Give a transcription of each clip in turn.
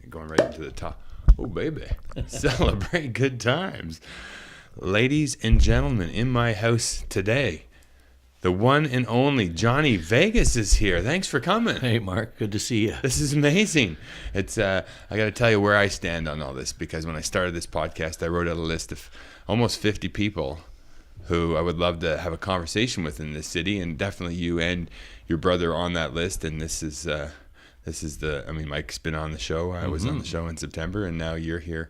going right into the top. Oh, baby. Celebrate good times. Ladies and gentlemen, in my house today, the one and only Johnny Vegas is here. Thanks for coming. Hey, Mark. Good to see you. This is amazing. It's I got to tell you where I stand on all this, because when I started this podcast, I wrote out a list of almost 50 people who I would love to have a conversation with in this city, and definitely you and your brother on that list. And this is Mike's been on the show. I was on the show in September, and now you're here.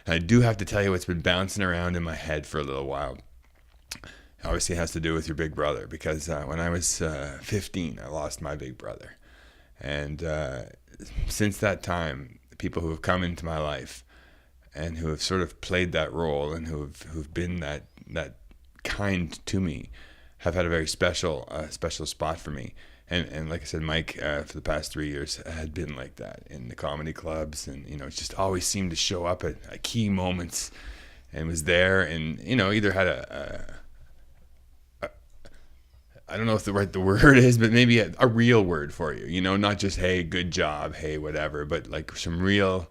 And I do have to tell you what's been bouncing around in my head for a little while. Obviously, it has to do with your big brother, because when I was 15, I lost my big brother. And since that time, the people who have come into my life and who have sort of played that role and who've been that kind to me have had a very special spot for me. And like I said, Mike, for the past 3 years, had been like that in the comedy clubs, and it just always seemed to show up at key moments, and was there, and either had I don't know if the word is, but maybe a real word for you, not just, hey, good job, hey, whatever, but like some real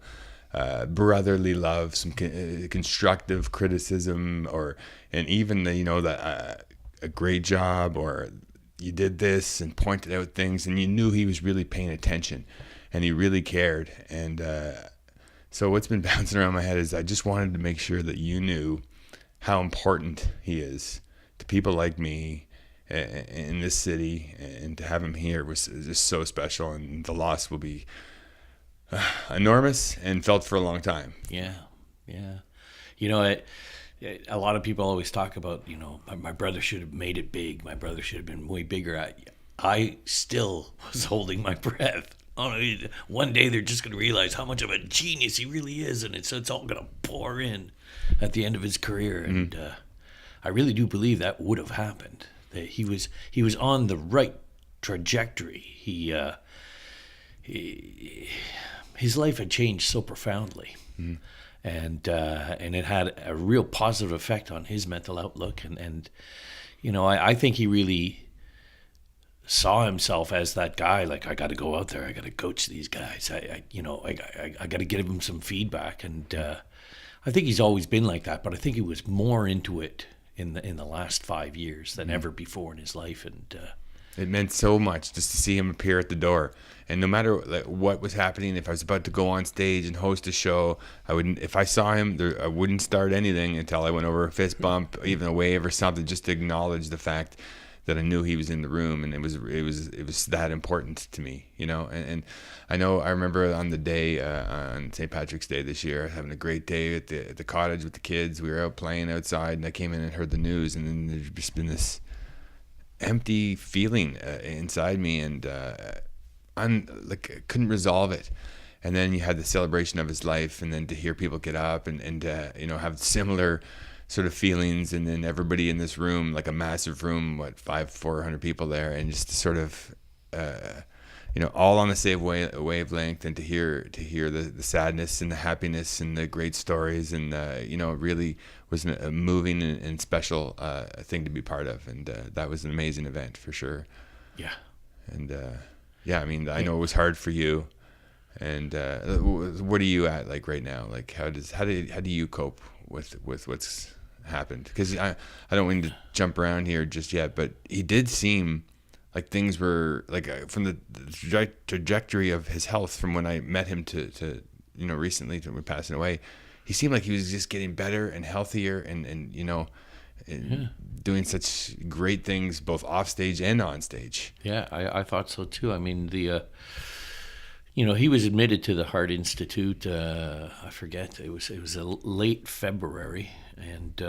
brotherly love, some constructive criticism, and even a great job, or you did this, and pointed out things, and you knew he was really paying attention, and he really cared. And so what's been bouncing around my head is I just wanted to make sure that you knew how important he is to people like me in this city, and to have him here was just so special, and the loss will be enormous and felt for a long time. Yeah. A lot of people always talk about, my brother should have made it big. My brother should have been way bigger. I still was holding my breath. One day they're just going to realize how much of a genius he really is, and it's all going to pour in at the end of his career. And I really do believe that would have happened. That he was on the right trajectory. His life had changed so profoundly. And it had a real positive effect on his mental outlook, and I think he really saw himself as that guy. Like, I got to go out there, I got to coach these guys. I got to give him some feedback, and I think he's always been like that. But I think he was more into it in the last 5 years than ever before in his life, and it meant so much just to see him appear at the door. And no matter what was happening, if I was about to go on stage and host a show, if I saw him, I wouldn't start anything until I went over a fist bump, even a wave or something, just to acknowledge the fact that I knew he was in the room, and it was that important to me, And I remember on the day on St. Patrick's Day this year, having a great day at the cottage with the kids. We were out playing outside, and I came in and heard the news, and then there's just been this empty feeling inside me, and I couldn't resolve it. And then you had the celebration of his life, and then to hear people get up and have similar sort of feelings, and then everybody in this room, like a massive room, 400 people there, and just sort of all on the same wavelength, and to hear the sadness and the happiness and the great stories, and it really was a moving and special thing to be part of, and that was an amazing event for sure. Yeah. And I know it was hard for you, and what are you at like right now? Like how do you cope with what's happened? Because I don't mean to jump around here just yet, but he did seem like things were like from the trajectory of his health from when I met him to recently to passing away. He seemed like he was just getting better and healthier, and doing such great things both off stage and on stage. Yeah, I thought so too. I mean, he was admitted to the Heart Institute. I forget, it was a late February, and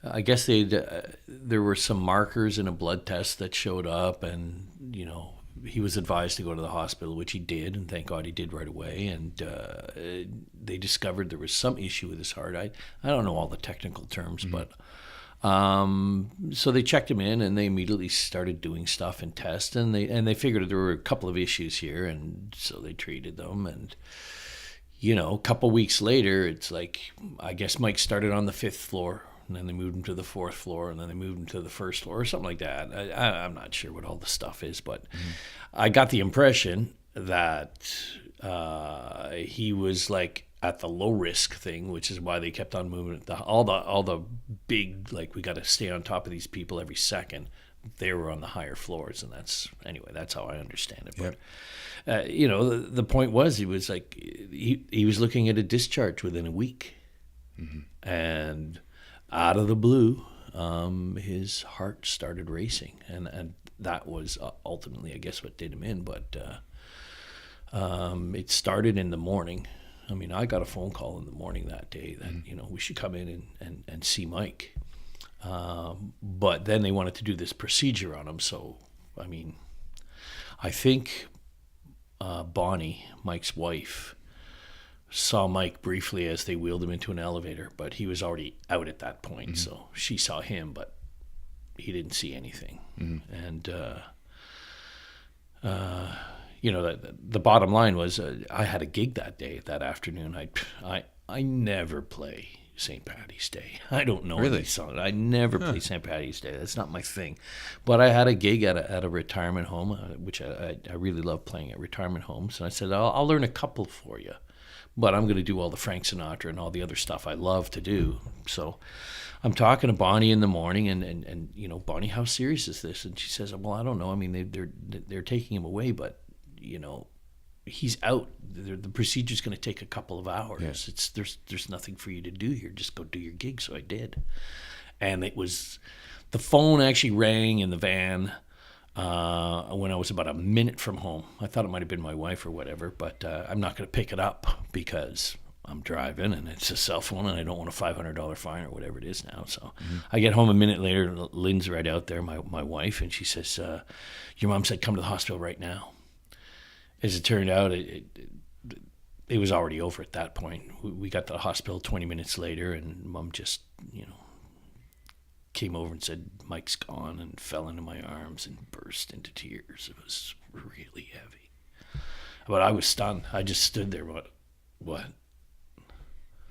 I guess there were some markers in a blood test that showed up, and he was advised to go to the hospital, which he did, and thank God he did right away. And they discovered there was some issue with his heart. I don't know all the technical terms, but so they checked him in, and they immediately started doing stuff and tests, and they figured there were a couple of issues here, and so they treated them. And a couple weeks later, it's like, I guess Mike started on the 5th floor, and then they moved him to the 4th floor, and then they moved him to the 1st floor, or something like that. I'm not sure what all the stuff is, but I got the impression that he was like at the low risk thing, which is why they kept on moving. All the big, like, we got to stay on top of these people every second. They were on the higher floors, and that's how I understand it. Yep. But the point was, he was like, he was looking at a discharge within a week, and out of the blue, his heart started racing, and that was ultimately, I guess, what did him in. But it started in the morning. I mean, I got a phone call in the morning that day that we should come in and see Mike. But then they wanted to do this procedure on him. So, I mean, I think Bonnie, Mike's wife, saw Mike briefly as they wheeled him into an elevator, but he was already out at that point. So she saw him, but he didn't see anything. And, the bottom line was I had a gig that day, that afternoon. I never play St. Patty's Day. I don't know any songs. I never play St. Patty's Day. That's not my thing. But I had a gig at a retirement home, which I really love playing at retirement homes. And I said, I'll learn a couple for you, but I'm going to do all the Frank Sinatra and all the other stuff I love to do. So I'm talking to Bonnie in the morning, and Bonnie, how serious is this? And she says, well, I don't know. I mean, they're taking him away, but he's out. The procedure's going to take a couple of hours. Yeah. There's nothing for you to do here. Just go do your gig. So I did, and the phone actually rang in the van when I was about a minute from home. I thought it might have been my wife or whatever, but I'm not going to pick it up because I'm driving and it's a cell phone and I don't want a $500 fine or whatever it is now. So I get home a minute later. Lynn's right out there, my wife, and she says, your mom said come to the hospital right now. As it turned out, it was already over at that point. We got to the hospital 20 minutes later, and Mom just, came over and said, Mike's gone, and fell into my arms and burst into tears. It was really heavy. But I was stunned. I just stood there, what?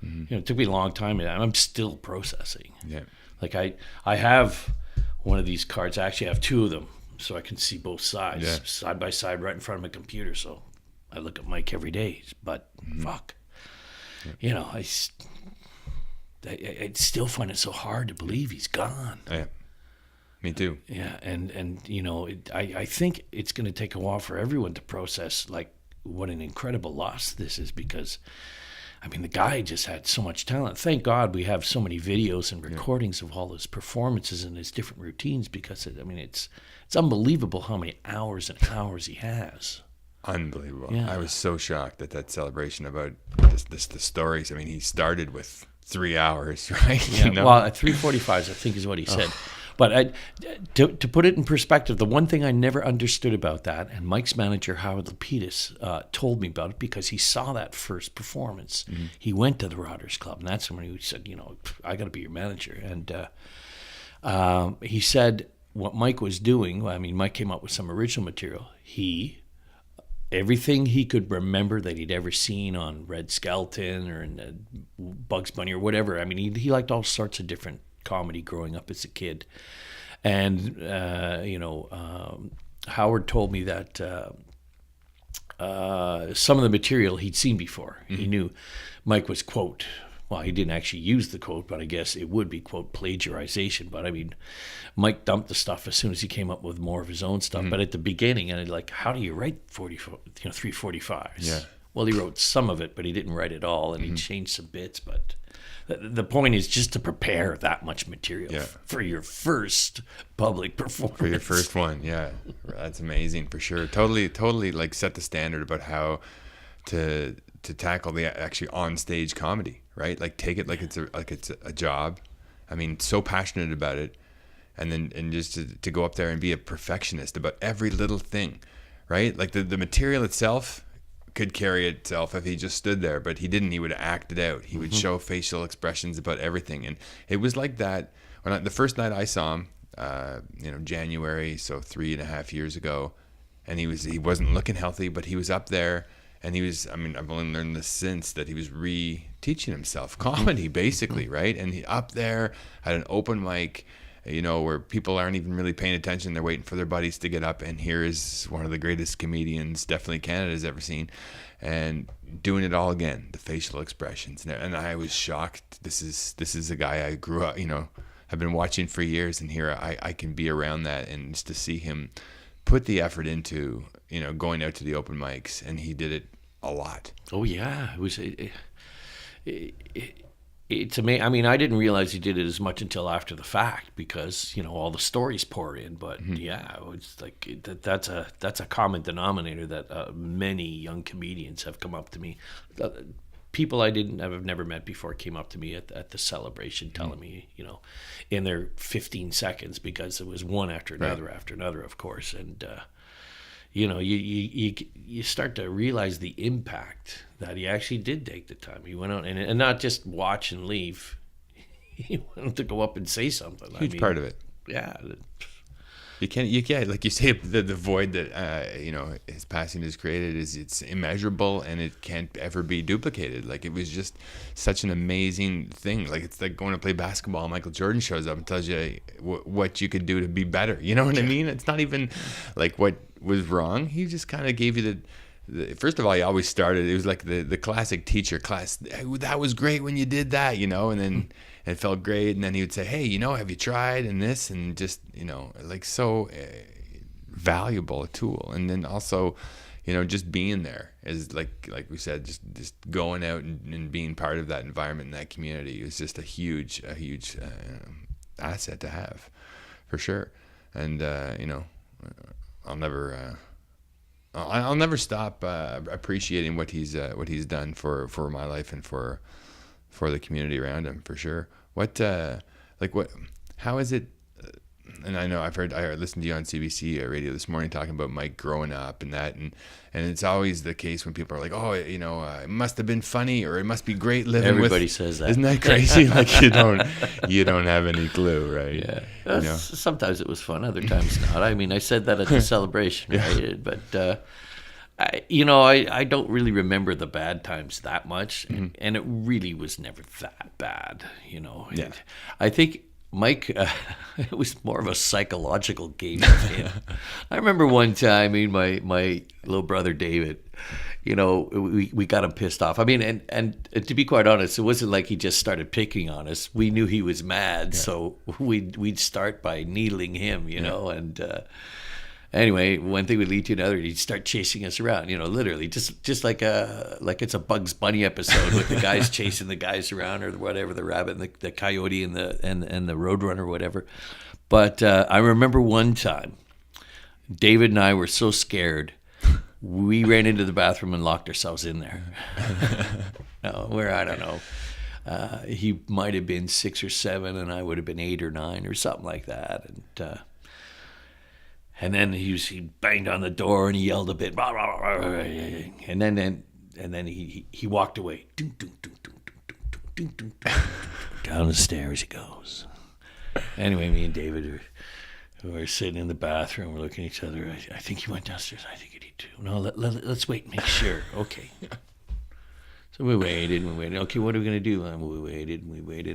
It took me a long time, and I'm still processing. Yeah. Like I have one of these cards. I actually have two of them, so I can see both sides, side by side, right in front of my computer. So I look at Mike every day, but fuck. Yeah. I still find it so hard to believe he's gone. Yeah, me too. Yeah, and I think it's going to take a while for everyone to process, like, what an incredible loss this is, because, I mean, the guy just had so much talent. Thank God we have so many videos and recordings of all his performances and his different routines, because, it's unbelievable how many hours and hours he has. Unbelievable. Yeah. I was so shocked at that celebration about the stories. I mean, he started with 3 hours, right? Yeah, well, at 3:45, I think is what he said. But to put it in perspective, the one thing I never understood about that, and Mike's manager, Howard Lapidus, told me about it because he saw that first performance. He went to the Rotters Club, and that's when he said, I got to be your manager. And he said what Mike was doing, Mike came up with some original material. Everything he could remember that he'd ever seen on Red Skelton or in Bugs Bunny or whatever. He liked all sorts of different comedy growing up as a kid. And, Howard told me that some of the material he'd seen before. He knew Mike was, quote, well, he didn't actually use the quote, but I guess it would be, quote, plagiarization. But Mike dumped the stuff as soon as he came up with more of his own stuff. But at the beginning, how do you write 345s? Yeah. Well, he wrote some of it, but he didn't write it all, and he changed some bits. But the point is just to prepare that much material for your first public performance. For your first one, yeah. That's amazing, for sure. Totally like set the standard about how to tackle the actually on stage comedy, right? Like take it like it's a job. So passionate about it, and just to go up there and be a perfectionist about every little thing, right? Like the material itself could carry itself if he just stood there, but he didn't. He would act it out. He would show facial expressions about everything, and it was like that when the first night I saw him, January, so 3.5 years ago, and he wasn't looking healthy, but he was up there. And he was, I've only learned this since, that he was re-teaching himself comedy, basically, right? And he up there at an open mic, where people aren't even really paying attention. They're waiting for their buddies to get up, and here is one of the greatest comedians definitely Canada's ever seen, and doing it all again, the facial expressions. And I was shocked. This is a guy I grew up, I've been watching for years, and here I can be around that, and just to see him put the effort into, going out to the open mics, and he did it a lot. Oh yeah, it was. It's amazing. I mean, I didn't realize he did it as much until after the fact, because all the stories pour in. But yeah, it's like that's a common denominator that many young comedians have come up to me. People I've never met before came up to me at the celebration, telling me, in their 15 seconds, because it was one after another after another, of course, and. You start to realize the impact that he actually did take the time. He went out and not just watch and leave. He wanted to go up and say something. Huge part of it. Yeah. You can't, like you say, the void that his passing has created it's immeasurable, and it can't ever be duplicated. Like, it was just such an amazing thing. Like, it's like going to play basketball. Michael Jordan shows up and tells you what you could do to be better. You know what I mean? It's not even like what was wrong. He just kind of gave you the first of all, he always started. It was like the classic teacher class. That was great when you did that, and then. It felt great, and then he would say, "Hey, have you tried?" and this, and just like so valuable a tool. And then also, just being there is like we said, just going out and being part of that environment and that community is just a huge asset to have, for sure. And I'll never stop appreciating what he's done for my life and for the community around him, for sure. How is it? And I know I listened to you on CBC radio this morning talking about Mike growing up and that, and it's always the case when people are like, oh, it must have been funny, or it must be great living. Everybody says that. Isn't that crazy? Like, you don't have any clue, right? Yeah. Sometimes it was fun, other times not. I mean, I said that at the celebration, right? But I don't really remember the bad times that much, and it really was never that bad, Yeah. I think Mike, it was more of a psychological game with him. I remember one time, my little brother David, we got him pissed off. I mean, and to be quite honest, it wasn't like he just started picking on us. We knew he was mad, so we'd start by needling him, and. Anyway, one thing would lead to another. He'd start chasing us around, literally, just like it's a Bugs Bunny episode with the guys chasing the guys around, or whatever, the rabbit and the coyote and the roadrunner or whatever. But I remember one time, David and I were so scared, we ran into the bathroom and locked ourselves in there. I don't know. He might have been 6 or 7, and I would have been 8 or 9 or something like that, And then he banged on the door and he yelled a bit, blah, blah, blah, and then he walked away. Down the stairs he goes. Anyway, me and David were sitting in the bathroom. We're looking at each other. I think he went downstairs. I think he did too. No, let's wait and make sure. Okay. So we waited. Okay, what are we going to do? And we waited,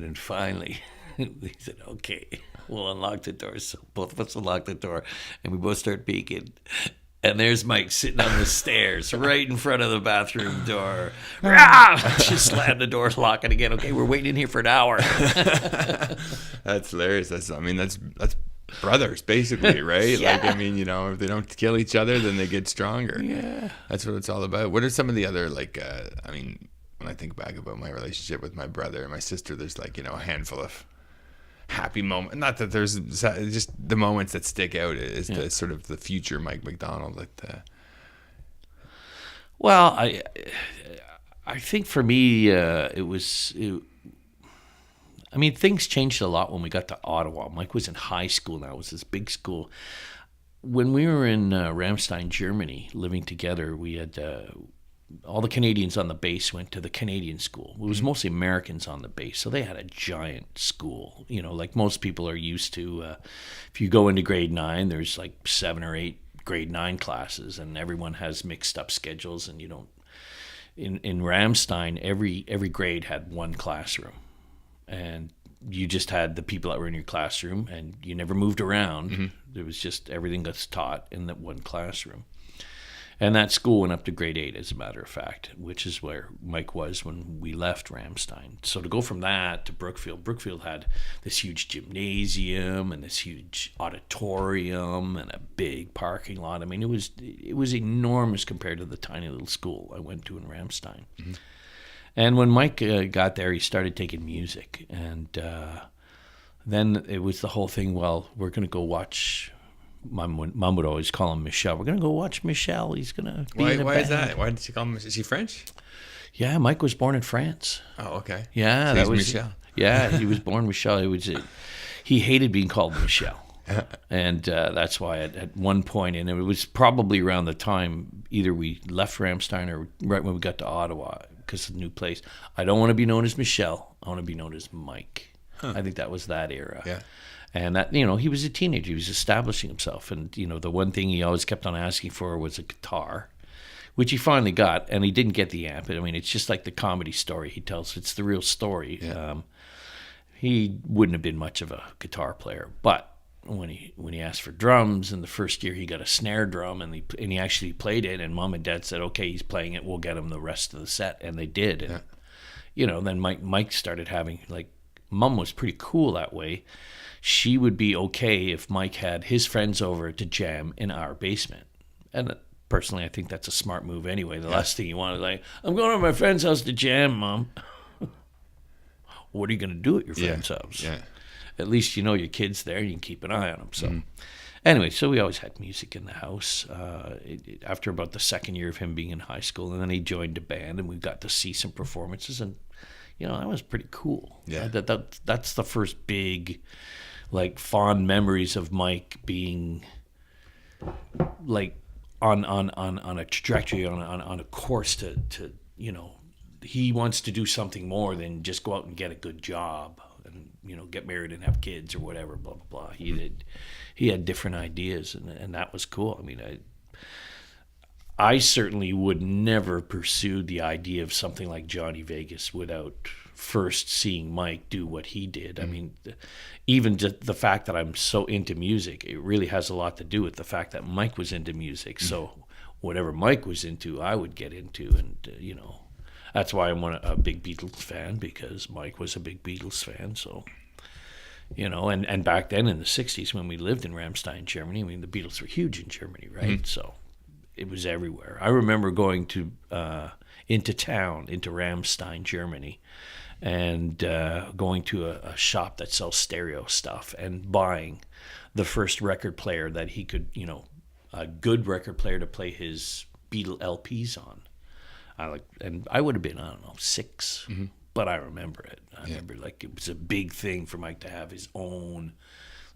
and finally he said, okay, we'll unlock the door. So both of us unlock the door, and we both start peeking. And there's Mike sitting on the stairs right in front of the bathroom door. Just slammed the door, lock it again. Okay, we're waiting in here for an hour. That's hilarious. That's brothers, basically, right? Yeah. Like, if they don't kill each other, then they get stronger. Yeah. That's what it's all about. What are some of the other, when I think back about my relationship with my brother and my sister, there's a handful of happy moment. Not that there's just the moments that stick out is the sort of the future Mike MacDonald. Well, I think for me things changed a lot when we got to Ottawa. Mike was in high school now. It was this big school. When we were in Ramstein, Germany, living together, we had all the Canadians on the base went to the Canadian school. It was mostly Americans on the base, so they had a giant school. Like most people are used to. If you go into grade 9, there's like 7 or 8 grade 9 classes, and everyone has mixed up schedules. And you don't. In Ramstein, every grade had one classroom, and you just had the people that were in your classroom, and you never moved around. There was just everything that's taught in that one classroom. And that school went up to grade 8, as a matter of fact, which is where Mike was when we left Ramstein. So to go from that to Brookfield had this huge gymnasium and this huge auditorium and a big parking lot. I mean, it was enormous compared to the tiny little school I went to in Ramstein. And when Mike got there, he started taking music. And then it was the whole thing, well, we're going to go watch... Mom would always call him Michel. We're going to go watch Michel. He's going to be in a Why band. is that? Why did she call him? Is he French? Yeah, Mike was born in France. Oh, okay. Yeah, so that he's was Michel. Yeah, he was born Michel. He hated being called Michel, and that's why at one point, and it was probably around the time either we left Ramstein or right when we got to Ottawa because of the new place. I don't want to be known as Michel. I want to be known as Mike. I think that was that era. Yeah. And that, he was a teenager. He was establishing himself. And, the one thing he always kept on asking for was a guitar, which he finally got. And he didn't get the amp. I mean, it's just like the comedy story he tells. It's the real story. Yeah. He wouldn't have been much of a guitar player. But when he asked for drums, in the first year he got a snare drum. And he actually played it. And Mom and Dad said, okay, he's playing it. We'll get him the rest of the set. And they did. And, then Mike started having, Mom was pretty cool that way. She would be okay if Mike had his friends over to jam in our basement. And personally, I think that's a smart move anyway. The last thing you want is I'm going to my friend's house to jam, Mom. What are you going to do at your friend's house? Yeah. At least your kid's there. You can keep an eye on them. So anyway, so we always had music in the house. After about the second year of him being in high school, and then he joined a band, and we got to see some performances, and that was pretty cool. Yeah. That's the first big... fond memories of Mike being on a trajectory, on a course to he wants to do something more than just go out and get a good job and get married and have kids or whatever, blah blah blah. He had different ideas, and that was cool. I mean, I certainly would never pursue the idea of something like Johnny Vegas without first seeing Mike do what he did. I mean, even just the fact that I'm so into music, it really has a lot to do with the fact that Mike was into music. So whatever Mike was into, I would get into. And, that's why I'm a big Beatles fan, because Mike was a big Beatles fan. So, and back then in the 60s when we lived in Ramstein, Germany, I mean, the Beatles were huge in Germany, right? So it was everywhere. I remember going to into Ramstein, Germany, and going to a shop that sells stereo stuff and buying the first record player that he could, a good record player to play his Beatle LPs on. And I would have been, 6, but I remember it. I remember it was a big thing for Mike to have his own.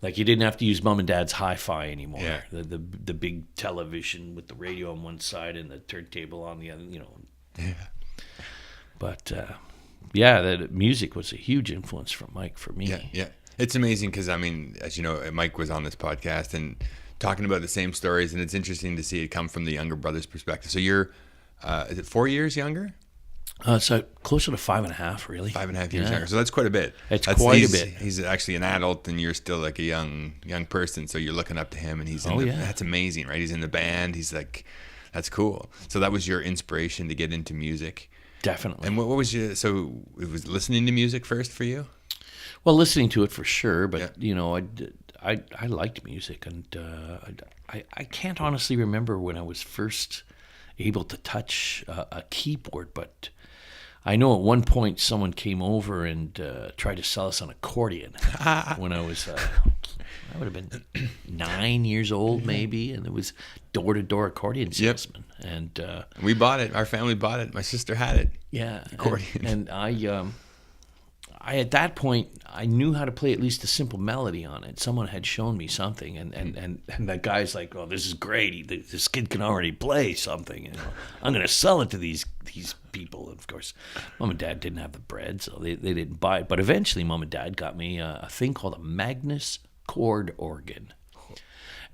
You didn't have to use Mom and Dad's hi-fi anymore. Yeah. The big television with the radio on one side and the turntable on the other, Yeah. But the music was a huge influence from Mike for me. Yeah. It's amazing because, I mean, as you know, Mike was on this podcast and talking about the same stories, and it's interesting to see it come from the younger brother's perspective. So you're, is it 4 years younger? So closer to 5.5, really. 5.5 years younger. So that's quite a bit. It's quite a bit. He's actually an adult, and you're still like a young person. So you're looking up to him, and he's that's amazing, right? He's in the band. He's like, that's cool. So that was your inspiration to get into music. Definitely. And what was so it was listening to music first for you? Well, listening to it for sure, but I liked music, and I can't honestly remember when I was first able to touch a keyboard, but I know at one point someone came over and tried to sell us an accordion when I was I would have been 9 years old maybe, and it was door-to-door accordion salesman. And we bought it. Our family bought it. My sister had it. Yeah, accordion. And I at that point I knew how to play at least a simple melody on it. Someone had shown me something, and that guy's like, "Oh, this is great. This kid can already play something. I'm going to sell it to these people." And of course, Mom and Dad didn't have the bread, so they didn't buy it. But eventually, Mom and Dad got me a thing called a Magnus chord organ,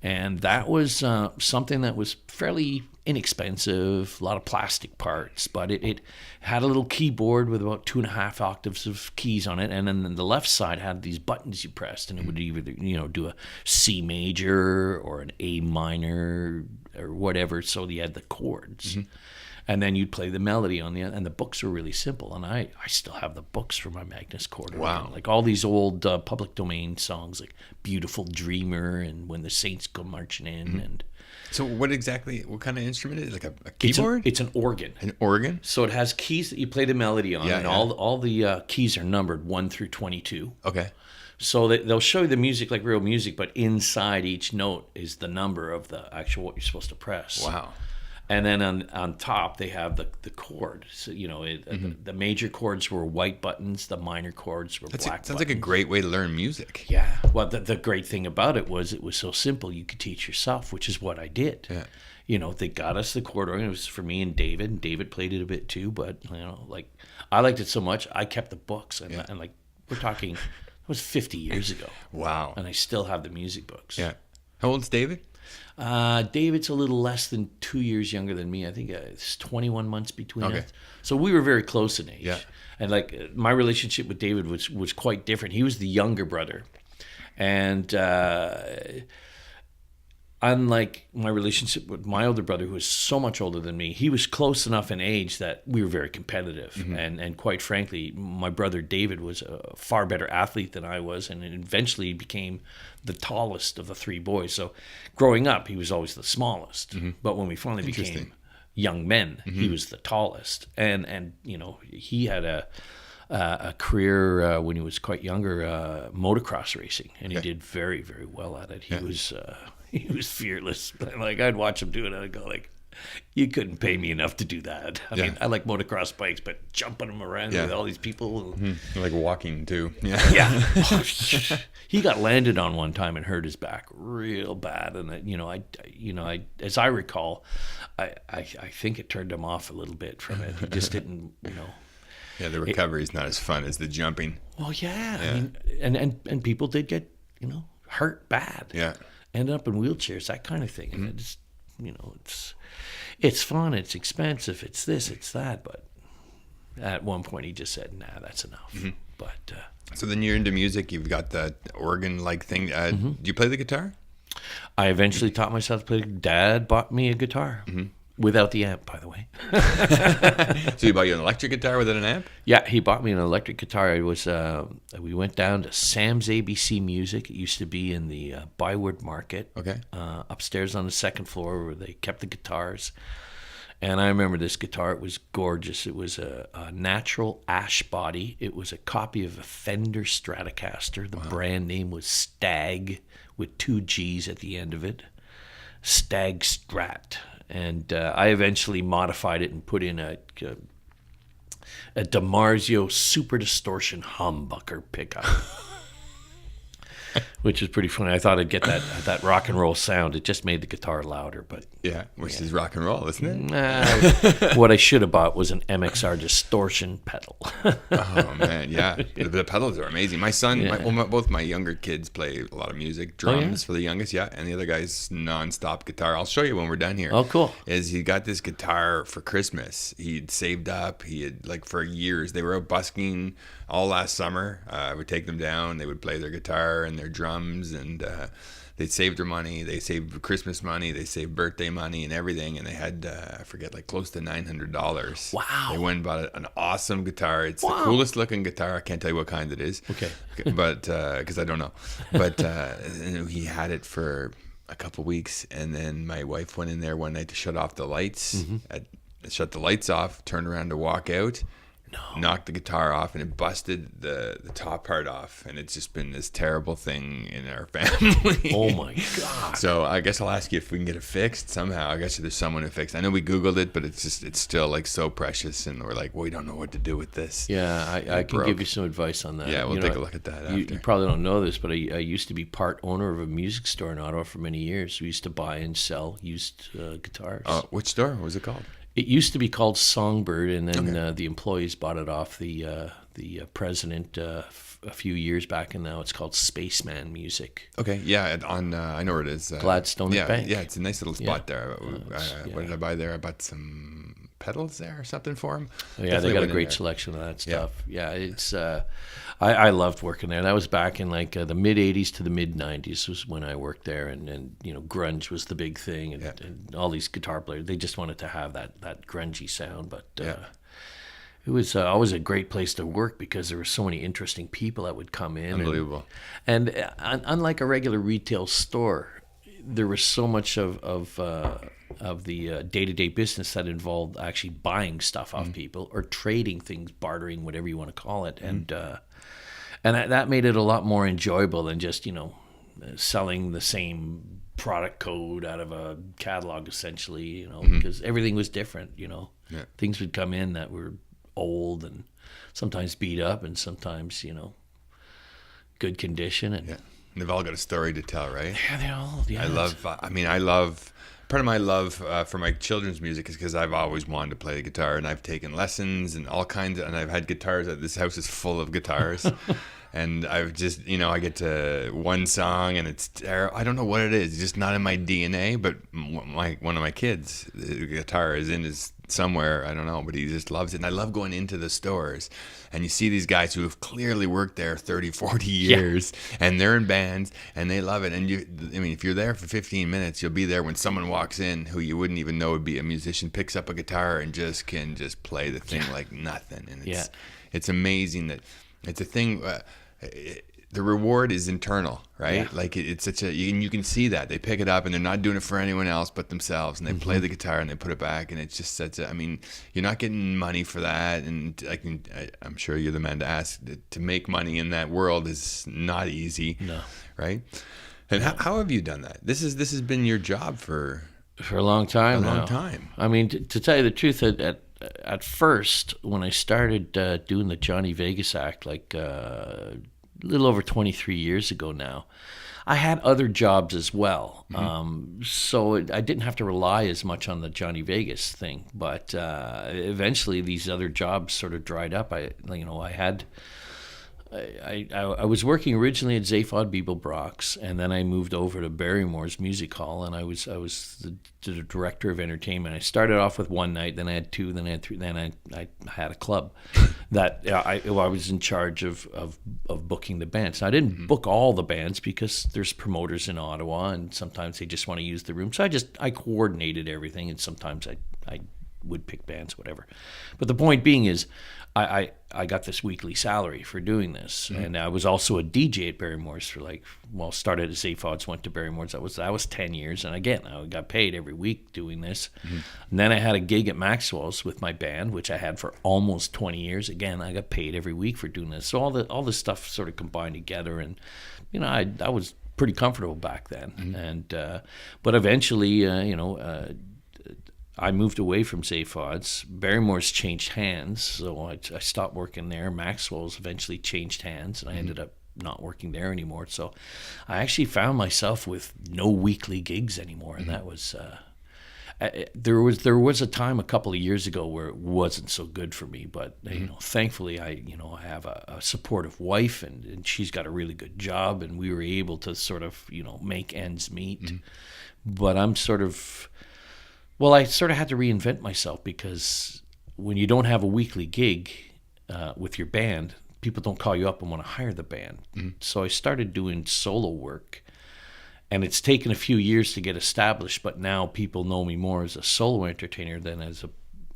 And that was something that was fairly inexpensive, a lot of plastic parts, but it had a little keyboard with about 2.5 octaves of keys on it, and then the left side had these buttons you pressed, and it would either do a C major or an A minor or whatever. So you had the chords. And then you'd play the melody on the end, and the books were really simple. And I still have the books for my Magnus Chord. Wow. Like all these old public domain songs, like "Beautiful Dreamer" and "When the Saints Go Marching In." And So what kind of instrument is it? Like a keyboard? It's an organ. An organ? So it has keys that you play the melody on, Yeah, and yeah. all the keys are numbered 1 through 22. Okay. So they'll show you the music like real music, but inside each note is the number of the actual what you're supposed to press. Wow. And then on top they have the chord. So the major chords were white buttons, the minor chords were black buttons. Sounds like a great way to learn music. Yeah. Well, the great thing about it was so simple. You could teach yourself, which is what I did. Yeah. They got us the chord organ. It was for me and David. And David played it a bit too. But like I liked it so much, I kept the books. And like we're talking, it was 50 years ago. Wow. And I still have the music books. Yeah. How old's David? David's a little less than 2 years younger than me. I think it's 21 months between Okay. us. So we were very close in age. Yeah. And like my relationship with David was quite different. He was the younger brother. And unlike my relationship with my older brother, who was so much older than me, he was close enough in age that we were very competitive. And quite frankly, my brother David was a far better athlete than I was, and eventually became the tallest of the three boys. So growing up, he was always the smallest. But when we finally became young men, he was the tallest. And he had a career when he was quite younger, motocross racing, and he did very, very well at it. He was fearless. Like I'd watch him do it, and I'd go like, "You couldn't pay me enough to do that." I mean, I like motocross bikes, but jumping them around with all these people, Like walking too. Yeah. yeah. He got landed on one time and hurt his back real bad, and I as I recall, I think it turned him off a little bit from it. He just didn't, Yeah, the recovery is not as fun as the jumping. Well, yeah. I mean, and people did get hurt bad. Yeah. Ended up in wheelchairs, that kind of thing. And it's it's fun, it's expensive, it's this, it's that. But at one point, he just said, "Nah, that's enough." But So then you're into music. You've got that organ-like thing. Do you play the guitar? I eventually taught myself to play. Dad bought me a guitar. Without the amp, by the way. So you bought you an electric guitar without an amp? Yeah, he bought me an electric guitar. It was we went down to Sam's ABC Music. It used to be in the Bywood Market. Okay. Upstairs on the second floor where they kept the guitars. And I remember this guitar. It was gorgeous. It was a natural ash body. It was a copy of a Fender Stratocaster. The brand name was Stag with 2 G's at the end of it. Stag Strat. And I eventually modified it and put in a DiMarzio Super Distortion humbucker pickup, which is pretty funny. I thought I'd get that rock and roll sound. It just made the guitar louder, but Yeah, which is rock and roll, isn't it? what I should have bought was an MXR distortion pedal. Oh man, yeah. The pedals are amazing. My son, both my younger kids play a lot of music. Drums for the youngest, and the other guy's non-stop guitar. I'll show you when we're done here. Oh, cool. Is he got this guitar for Christmas? He'd saved up. He had for years. They were out busking all last summer. I would take them down. They would play their guitar and their drums, and they'd saved their money. They saved Christmas money. They saved birthday money and everything. And they had, I forget, like close to $900. Wow. They went and bought an awesome guitar. It's the coolest looking guitar. I can't tell you what kind it is. Okay. But, because I don't know. But he had it for a couple weeks. And then my wife went in there one night to shut off the lights. Shut the lights off, turned around to walk out. Knocked the guitar off, and it busted the top part off, and it's just been this terrible thing in our family. Oh my God. So I guess I'll ask you if we can get it fixed somehow. I guess there's someone who fixed. I know we Googled it, but it's still like so precious, and we're like, we don't know what to do with this. Yeah, I can give you some advice on that. Yeah, we'll take a look at that after. You probably don't know this, but I used to be part owner of a music store in Ottawa for many years. We used to buy and sell used guitars. Which store? What was it called? It used to be called Songbird, and then the employees bought it off the president a few years back, and now it's called Spaceman Music. Okay, yeah, on I know where it is. Gladstone Bank. Yeah, it's a nice little spot there. Yeah. What did I buy there? I bought some pedals there or something for them. Yeah, they got a great selection of that stuff. Yeah, it's I loved working there. That was back in like the mid '80s to the mid '90s was when I worked there, and grunge was the big thing, and all these guitar players, they just wanted to have that grungy sound, but. It was always a great place to work because there were so many interesting people that would come in. Unbelievable. And unlike a regular retail store, there was so much of the day-to-day business that involved actually buying stuff off people or trading things, bartering, whatever you want to call it. And that made it a lot more enjoyable than just, selling the same product code out of a catalog, essentially, because everything was different, Yeah. Things would come in that were old and sometimes beat up and sometimes good condition, and They've all got a story to tell, right? yeah, they all. Yeah, I love part of my love for my children's music is because I've always wanted to play the guitar, and I've taken lessons and all kinds of, and I've had guitars. This house is full of guitars. And I've just, I get to one song and it's terrible. I don't know what it is. It's just not in my DNA. But one of my kids, the guitar is in his somewhere. I don't know, but he just loves it. And I love going into the stores. And you see these guys who have clearly worked there 30, 40 years. Yeah. And they're in bands and they love it. And if you're there for 15 minutes, you'll be there when someone walks in who you wouldn't even know would be a musician, picks up a guitar and can play the thing like nothing. And it's amazing that it's a thing. The reward is internal, right? Yeah. Like it's such you can see that they pick it up and they're not doing it for anyone else but themselves, and they play the guitar and they put it back, and it's just such a. You're not getting money for that, and I'm sure you're the man to ask. To make money in that world is not easy, no, right? And how have you done that? This has been your job for a long time. Long time. To tell you the truth, at first, when I started doing the Johnny Vegas act, like a little over 23 years ago now, I had other jobs as well. So I didn't have to rely as much on the Johnny Vegas thing. But eventually, these other jobs sort of dried up. I was working originally at Zaphod Beeblebrox, and then I moved over to Barrymore's Music Hall, and I was the director of entertainment. I started off with one night, then I had two, then I had three, then I had a club that I was in charge of booking the bands. Now, I didn't book all the bands because there's promoters in Ottawa, and sometimes they just want to use the room. So I coordinated everything, and sometimes I would pick bands, whatever. But the point being is, I got this weekly salary for doing this, and I was also a DJ at Barrymore's for started at Zaphods, went to Barrymore's. That was 10 years, and again, I got paid every week doing this. And then I had a gig at Maxwell's with my band, which I had for almost 20 years. Again, I got paid every week for doing this. So all this stuff sort of combined together, and I was pretty comfortable back then. And but eventually, I moved away from Zaphods. Barrymore's changed hands, so I stopped working there. Maxwell's eventually changed hands, and I ended up not working there anymore. So I actually found myself with no weekly gigs anymore, and that was there was a time a couple of years ago where it wasn't so good for me. But thankfully, I have a supportive wife, and she's got a really good job, and we were able to sort of make ends meet. But I'm sort of I sort of had to reinvent myself, because when you don't have a weekly gig with your band, people don't call you up and want to hire the band. So I started doing solo work, and it's taken a few years to get established, but now people know me more as a solo entertainer than as a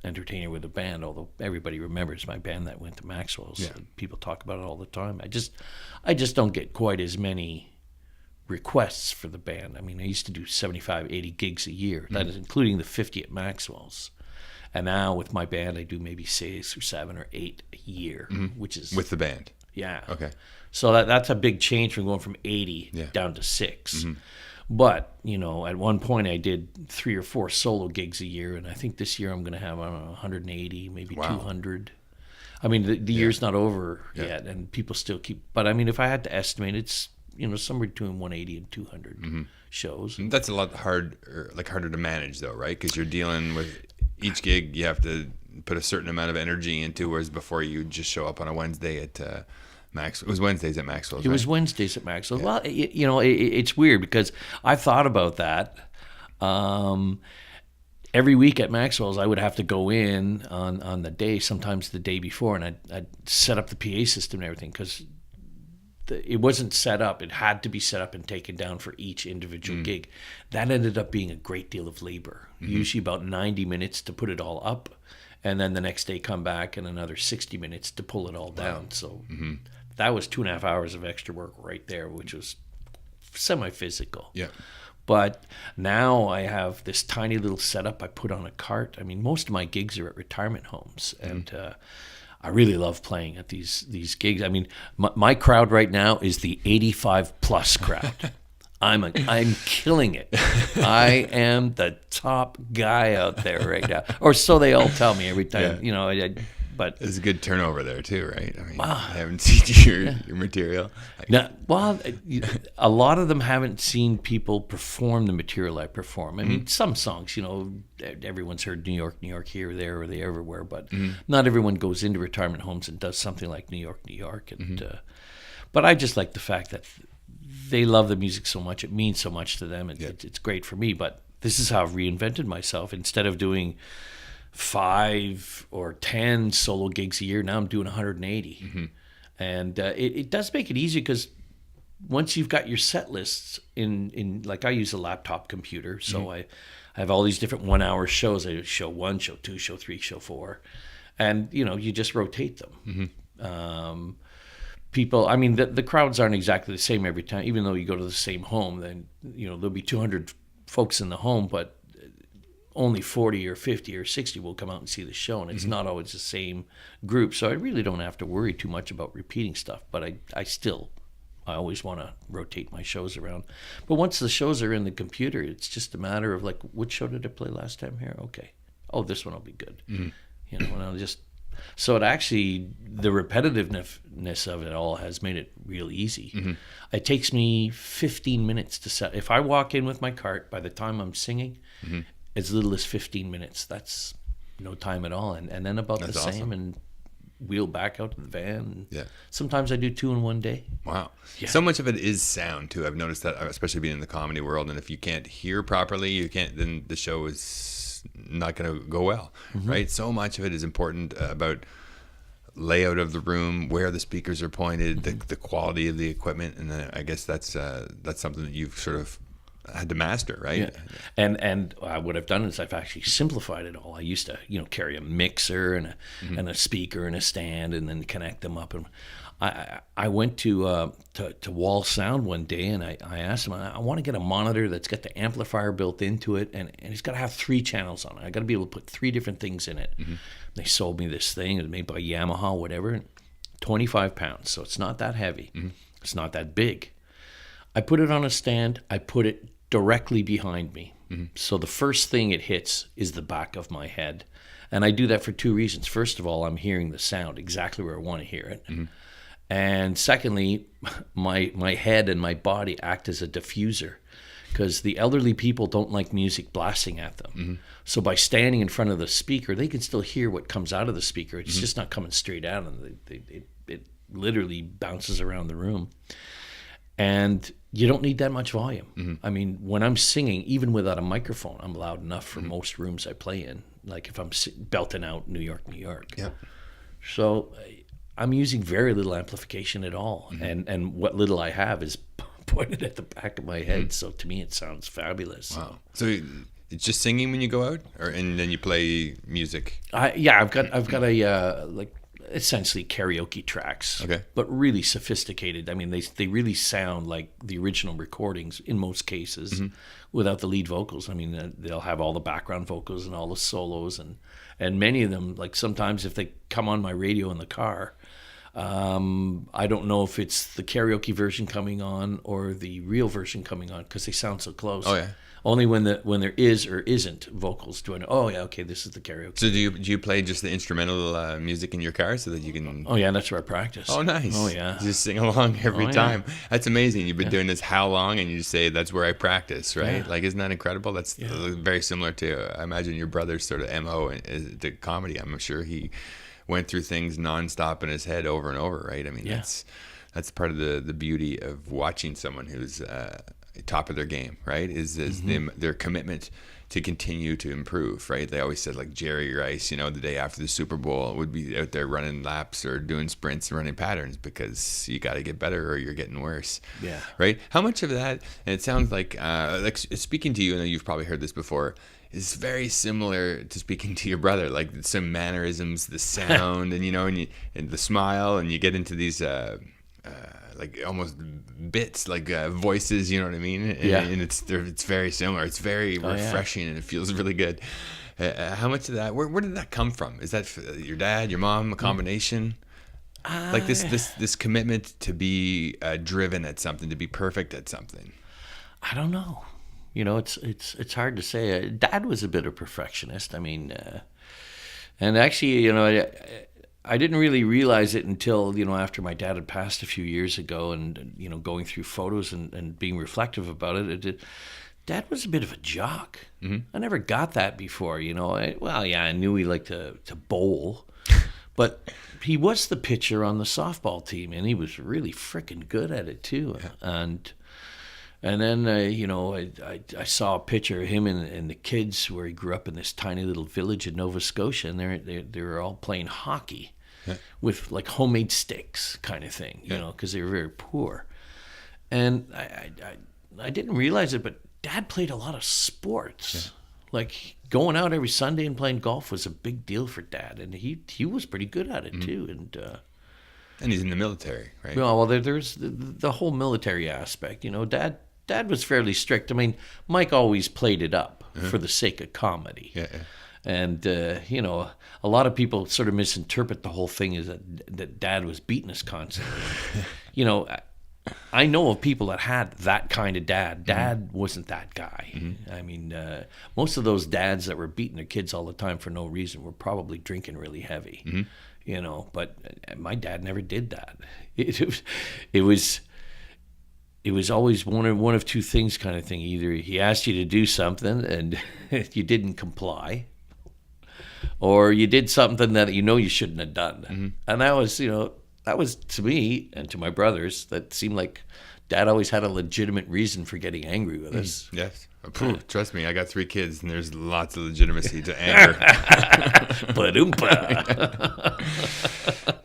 entertainer with a band, although everybody remembers my band that went to Maxwell's. Yeah. People talk about it all the time. I just don't get quite as many requests for the band. I used to do 75, 80 gigs a year. That is including the 50 at Maxwell's. And now with my band, I do maybe 6 or 7 or 8 a year, which is... With the band? Yeah. Okay. So that's a big change from going from 80 down to 6. But, at one point I did 3 or 4 solo gigs a year, and I think this year I'm going to have, 180, maybe 200. The year's not over yet, and people still keep... But, if I had to estimate, it's... somewhere between 180 and 200 shows. And that's a lot harder to manage, though, right? Because you're dealing with each gig you have to put a certain amount of energy into, whereas before you just show up on a Wednesday at Max. It was Wednesdays at Maxwell's. It was Wednesdays at Maxwell's. Yeah. Well, it's weird because I thought about that. Every week at Maxwell's, I would have to go in on the day, sometimes the day before, and I'd set up the PA system and everything because it wasn't set up. It had to be set up and taken down for each individual gig. That ended up being a great deal of labor, usually about 90 minutes to put it all up, and then the next day come back and another 60 minutes to pull it all down. So that was 2.5 hours of extra work right there, which was semi-physical. Yeah. But now I have this tiny little setup I put on a cart. I mean, most of my gigs are at retirement homes, and I really love playing at these gigs. I mean, my crowd right now is the 85-plus crowd. I'm killing it. I am the top guy out there right now, or so they all tell me every time. Yeah. But there's a good turnover there too, right? I mean, I haven't seen your material. A lot of them haven't seen people perform the material I perform. I mean, some songs, everyone's heard New York, here, there, or there, everywhere, but not everyone goes into retirement homes and does something like New York. And but I just like the fact that they love the music so much. It means so much to them. It's great for me. But this is how I've reinvented myself. Instead of doing 5 or 10 solo gigs a year, now I'm doing 180. And it does make it easy because once you've got your set lists in like I use a laptop computer, so I have all these different 1-hour shows. I do show 1, show 2, show 3, show 4, and you just rotate them. People, I mean, the crowds aren't exactly the same every time. Even though you go to the same home, then there'll be 200 folks in the home, but only 40 or 50 or 60 will come out and see the show, and it's not always the same group. So I really don't have to worry too much about repeating stuff, but I always want to rotate my shows around. But once the shows are in the computer, it's just a matter of like, which show did I play last time here? Okay. Oh, this one will be good. And I'll just... So it actually, the repetitiveness of it all has made it real easy. It takes me 15 minutes to set. If I walk in with my cart, by the time I'm singing, as little as 15 minutes. That's no time at all. And then about the same, and wheel back out to the van. Yeah. Sometimes I do 2 in one day. Wow. Yeah. So much of it is sound too. I've noticed that, especially being in the comedy world. And if you can't hear properly, then the show is not going to go well, right? So much of it is important about layout of the room, where the speakers are pointed, the quality of the equipment. And then I guess that's something that you've sort of had to master, right? Yeah. And what I've done is I've actually simplified it all. I used to, carry a mixer and a speaker and a stand, and then connect them up. And I went to Wall Sound one day, and I asked them, I want to get a monitor that's got the amplifier built into it, and it's got to have 3 channels on it. I got to be able to put 3 different things in it. They sold me this thing. It was made by Yamaha, whatever, 25 pounds. So it's not that heavy. It's not that big. I put it on a stand. I put it directly behind me. So the first thing it hits is the back of my head. And I do that for 2 reasons. First of all, I'm hearing the sound exactly where I want to hear it. And secondly, my head and my body act as a diffuser, because the elderly people don't like music blasting at them. So by standing in front of the speaker, they can still hear what comes out of the speaker. It's just not coming straight out, and it literally bounces around the room. And you don't need that much volume. I mean, when I'm singing, even without a microphone, I'm loud enough for most rooms I play in. Like if I'm belting out New York. Yeah. So I'm using very little amplification at all. And what little I have is pointed at the back of my head. So to me, it sounds fabulous. Wow. So it's just singing when you go out, and then you play music? I've got a essentially karaoke tracks, but really sophisticated. I mean, they really sound like the original recordings in most cases, without the lead vocals. I mean, they'll have all the background vocals and all the solos, and many of them, like sometimes if they come on my radio in the car, I don't know if it's the karaoke version coming on or the real version coming on, because they sound so close. Only when there is or isn't vocals do I know. Oh yeah, okay, this is the karaoke. So do you play just the instrumental music in your car so that you can? Oh yeah, that's where I practice. Oh nice. Oh yeah. Just sing along every yeah. time. That's amazing. You've been doing this how long, and you just say that's where I practice, right? Yeah. Like, isn't that incredible? That's very similar to I imagine your brother's sort of MO to comedy. I'm sure he went through things nonstop in his head over and over, right? I mean, that's part of the beauty of watching someone who's top of their game, right? Is their commitment to continue to improve, right? They always said, like, Jerry Rice, the day after the Super Bowl would be out there running laps or doing sprints and running patterns because you got to get better or you're getting worse. Yeah. Right? How much of that, and it sounds like speaking to you, and you've probably heard this before, is very similar to speaking to your brother, like some mannerisms, the sound, and the smile, and you get into these like almost bits, like voices, you know what I mean? And it's very similar. It's very refreshing, and it feels really good. How much of that? Where did that come from? Is that your dad, your mom, a combination? Like this commitment to be driven at something, to be perfect at something. I don't know. It's hard to say. Dad was a bit of a perfectionist. I mean, and actually, I didn't really realize it until, after my dad had passed a few years ago and, going through photos and being reflective about it. Dad was a bit of a jock. Mm-hmm. I never got that before, I knew he liked to bowl, but he was the pitcher on the softball team, and he was really freaking good at it too. Yeah. And then, I saw a picture of him and the kids where he grew up in this tiny little village in Nova Scotia, and they were all playing hockey with like homemade sticks kind of thing, because they were very poor. And I didn't realize it, but Dad played a lot of sports. Yeah. Like going out every Sunday and playing golf was a big deal for Dad, and he was pretty good at it too. And he's in the military, right? Well, there's the whole military aspect. Dad was fairly strict. I mean, Mike always played it up for the sake of comedy. Yeah. And, a lot of people sort of misinterpret the whole thing as that Dad was beating us constantly. I know of people that had that kind of dad. Dad wasn't that guy. Mm-hmm. I mean, most of those dads that were beating their kids all the time for no reason were probably drinking really heavy. Mm-hmm. But my dad never did that. It was always one of two things kind of thing. Either he asked you to do something and you didn't comply, or you did something that you shouldn't have done. Mm-hmm. And that was to me and to my brothers, that seemed like Dad always had a legitimate reason for getting angry with us. Yes. Trust me, I got 3 kids, and there's lots of legitimacy to anger.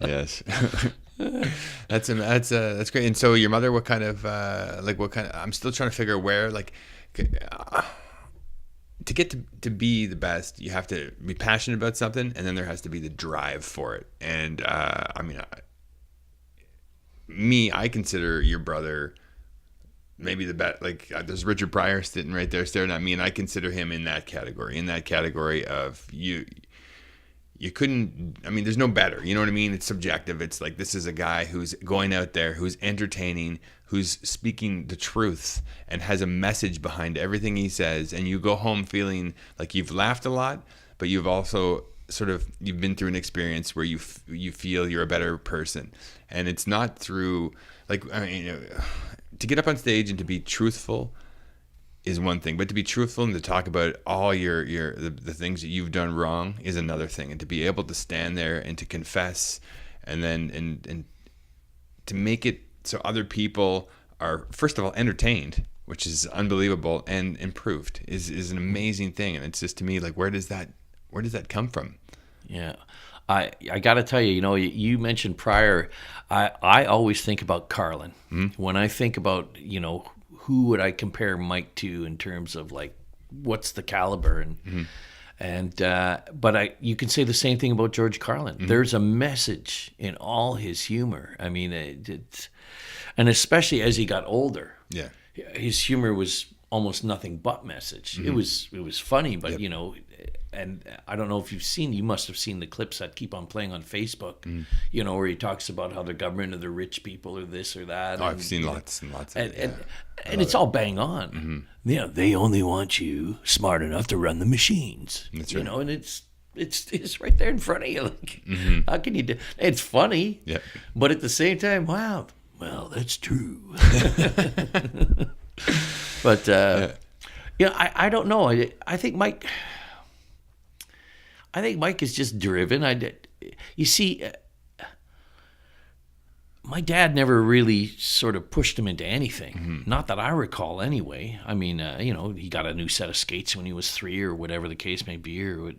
Yes. That's great. And so your mother, what kind of I'm still trying to figure where, like, to get to be the best, you have to be passionate about something, and then there has to be the drive for it. And I consider your brother maybe the best. Like, there's Richard Pryor sitting right there staring at me, and I consider him in that category of you couldn't, there's no better, you know what I mean? It's subjective. It's like, this is a guy who's going out there, who's entertaining, who's speaking the truth, and has a message behind everything he says, and you go home feeling like you've laughed a lot, but you've also you've been through an experience where you feel you're a better person. And it's not through, to get up on stage and to be truthful is one thing, but to be truthful and to talk about all the things that you've done wrong is another thing. And to be able to stand there and to confess, and then and to make it so other people are, first of all, entertained, which is unbelievable, and improved is an amazing thing. And it's just, to me, like, where does that come from? Yeah. I got to tell you, you mentioned Pryor. I always think about Carlin. Mm-hmm. When I think about, who would I compare Mike to in terms of, like, what's the caliber? And but you can say the same thing about George Carlin. Mm-hmm. There's a message in all his humor. I mean, and especially as he got older, his humor was almost nothing but message. Mm-hmm. It was funny, but and I don't know if you must have seen the clips that keep on playing on Facebook, where he talks about how the government are the rich people or this or that. I've seen lots and lots of it. And it's all bang on. Mm-hmm. They only want you smart enough to run the machines. That's right. And it's right there in front of you. Like, how can you do? It's funny, but at the same time, wow, well, that's true. But I don't know. I think Mike is just driven. You see, my dad never really sort of pushed him into anything. Not that I recall, anyway. I mean, he got a new set of skates when he was 3 or whatever the case may be,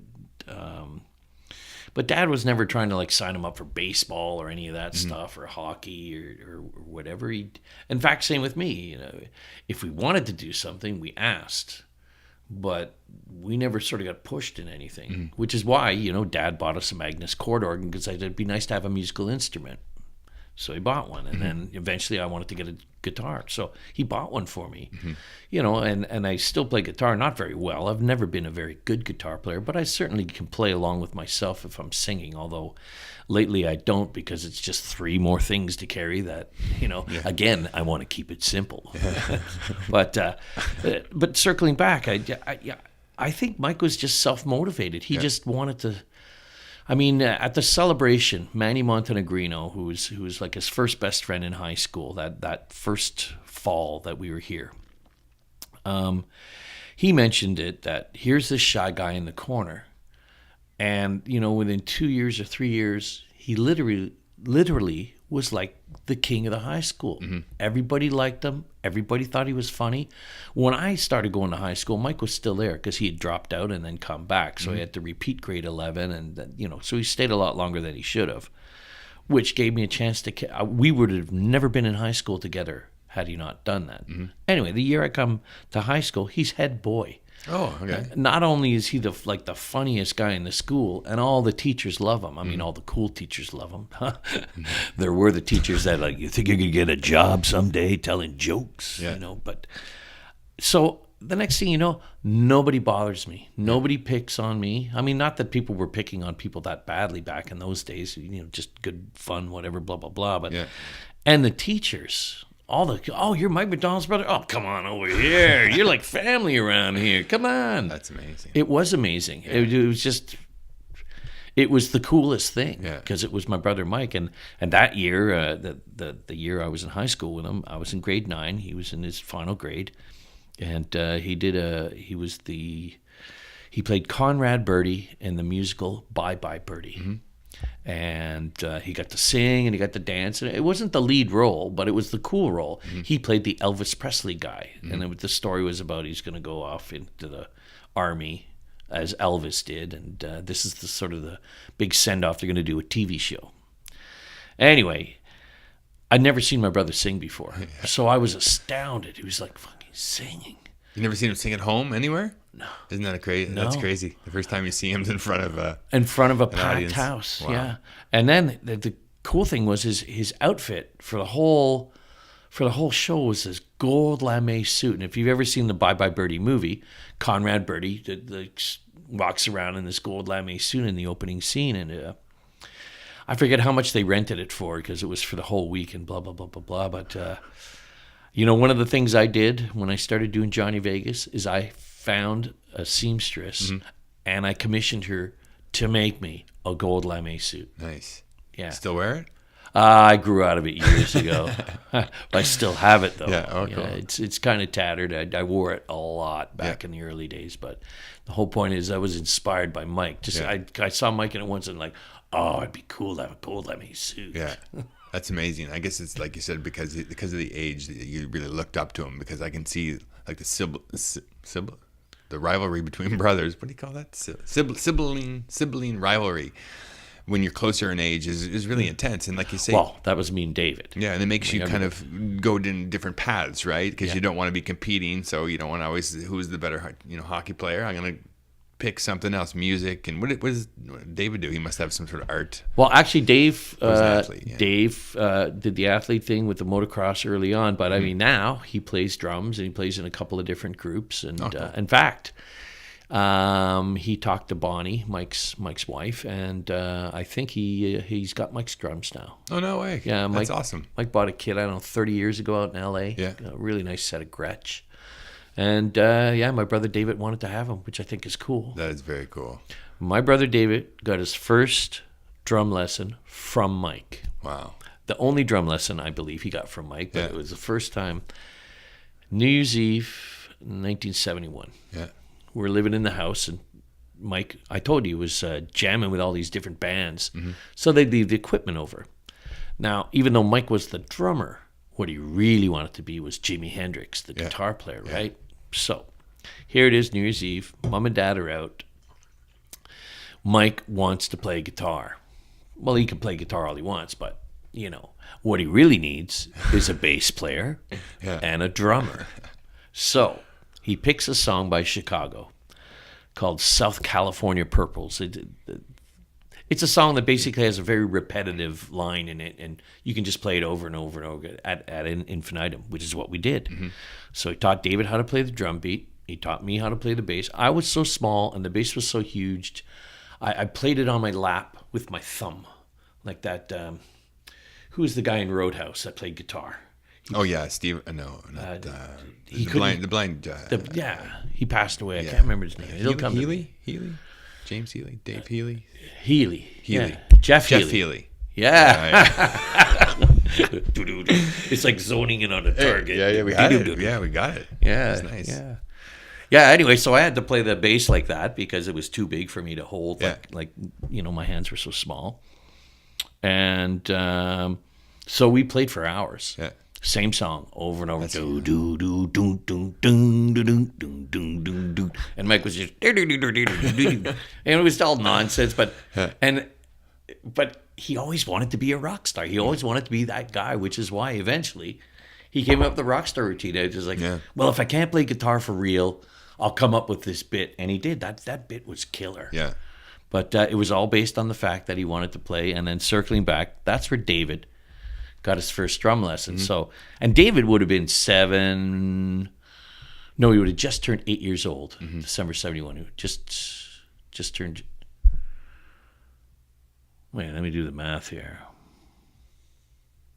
but Dad was never trying to like sign him up for baseball or any of that stuff, or hockey or whatever. In fact, same with me. If we wanted to do something, we asked, but we never sort of got pushed in anything. Which is why Dad bought us a Magnus chord organ, because it'd be nice to have a musical instrument. So he bought one, and then eventually I wanted to get a guitar, so he bought one for me. And I still play guitar, not very well. I've never been a very good guitar player, but I certainly can play along with myself if I'm singing, although lately I don't, because it's just 3 more things to carry that, again, I want to keep it simple. But circling back, I think Mike was just self-motivated. He just wanted to... I mean, at the celebration, Manny Montenegrino, who was like his first best friend in high school, that first fall that we were here, he mentioned it, that here's this shy guy in the corner. And, within 2 years or 3 years, he literally was like the king of the high school. Everybody liked him. Everybody thought he was funny. When I started going to high school, Mike was still there because he had dropped out and then come back. So he had to repeat grade 11, and so he stayed a lot longer than he should have, which gave me a chance to... We would have never been in high school together had he not done that. Anyway, the year I come to high school, he's head boy. Oh, okay. Not only is he the funniest guy in the school, and all the teachers love him. I mean, all the cool teachers love him. There were the teachers that you think you could get a job someday telling jokes, But so the next thing you know, nobody bothers me. Nobody picks on me. I mean, not that people were picking on people that badly back in those days. Just good fun, whatever, blah blah blah. But and the teachers. You're Mike MacDonald's brother? Oh, come on over here. You're like family around here. Come on. That's amazing. It was amazing. Yeah. It was the coolest thing, because it was my brother Mike. And that year, the year I was in high school with him, I was in grade 9. He was in his final grade. And he played Conrad Birdie in the musical Bye Bye Birdie. And he got to sing and he got to dance, and it wasn't the lead role, but it was the cool role. He played the Elvis Presley guy, and the story was about he's going to go off into the army as Elvis did, and this is the sort of the big send-off. They're going to do a TV show. Anyway, I'd never seen my brother sing before, so I was astounded. He was like fucking singing. You never seen him sing at home anywhere? No. Isn't that crazy? No. That's crazy. The first time you see him is in front of a packed audience. House. Wow. Yeah. And then the cool thing was his outfit for the whole show was this gold lame suit. And if you've ever seen the Bye Bye Birdie movie, Conrad Birdie walks around in this gold lame suit in the opening scene, and I forget how much they rented it for, because it was for the whole week and blah blah blah blah blah. But one of the things I did when I started doing Johnny Vegas is I found a seamstress, and I commissioned her to make me a gold lame suit. Nice. Yeah. Still wear it? I grew out of it years ago. I still have it, though. Yeah, oh, cool. It's kind of tattered. I wore it a lot back in the early days, but the whole point is I was inspired by Mike. I saw Mike in it once and it'd be cool to have a gold lame suit. Yeah. That's amazing. I guess it's like you said, because of the age that you really looked up to him, because I can see like the rivalry between brothers. What do you call that? Sibling rivalry. When you're closer in age is really intense. And like you say... Well, that was me and David. Yeah, and it makes you kind of go in different paths, right? Because you don't want to be competing, so you don't want to always... Who's the better hockey player? I'm going to pick something else, music. And what does David do? He must have some sort of art. Well, actually, Dave athlete, Dave did the athlete thing with the motocross early on, but I mean, now he plays drums and he plays in a couple of different groups. And in fact, He talked to Bonnie, Mike's wife, and I think he's got Mike's drums now. Oh, no way. Yeah, That's awesome. Mike bought a kit, I don't know, 30 years ago out in L.A. Yeah. A really nice set of Gretsch. And, my brother David wanted to have him, which I think is cool. That is very cool. My brother David got his first drum lesson from Mike. Wow. The only drum lesson I believe he got from Mike, but Yeah. it was the first time. New Year's Eve, 1971. Yeah. We were living in the house, and Mike, I told you, was jamming with all these different bands. So they'd leave the equipment over. Now, even though Mike was the drummer, what he really wanted to be was Jimi Hendrix, the guitar player, right? So here it is, New Year's Eve. Mom and Dad are out. Mike wants to play guitar. Well, he can play guitar all he wants, but, what he really needs is a bass player and a drummer. So he picks a song by Chicago called South California Purples. It's a song that basically has a very repetitive line in it, and you can just play it over and over and over at an infinitum, which is what we did. So he taught David how to play the drum beat. He taught me how to play the bass. I was so small, and the bass was so huge. I played it on my lap with my thumb, like that. Who was the guy in Roadhouse that played guitar? Oh, yeah, Steve. No, not he the couldn't- blind. He passed away. I can't remember his name. It'll come to me. Healy, James Healy, Dave Healy, Healy. Healy. Yeah. Jeff Healy. Healy. Yeah. It's like zoning in on a target. Yeah, we had it. Yeah, we got it. Yeah, That's nice. Yeah. Yeah. Anyway, so I had to play the bass like that because it was too big for me to hold. Like my hands were so small, and so we played for hours. Yeah. Same song over and over. That's Do do do do do do do do do do do. And Mike was just do do do do do do, and it was all nonsense. But he always wanted to be a rock star. He always wanted to be that guy, which is why eventually he came up with the rock star routine. It was like, well, if I can't play guitar for real, I'll come up with this bit, and he did. That bit was killer. Yeah. But it was all based on the fact that he wanted to play. And then circling back, that's where David got his first drum lesson. So, and David would have been 7. No, he would have just turned 8 years old. December 71. He just turned. Wait, let me do the math here.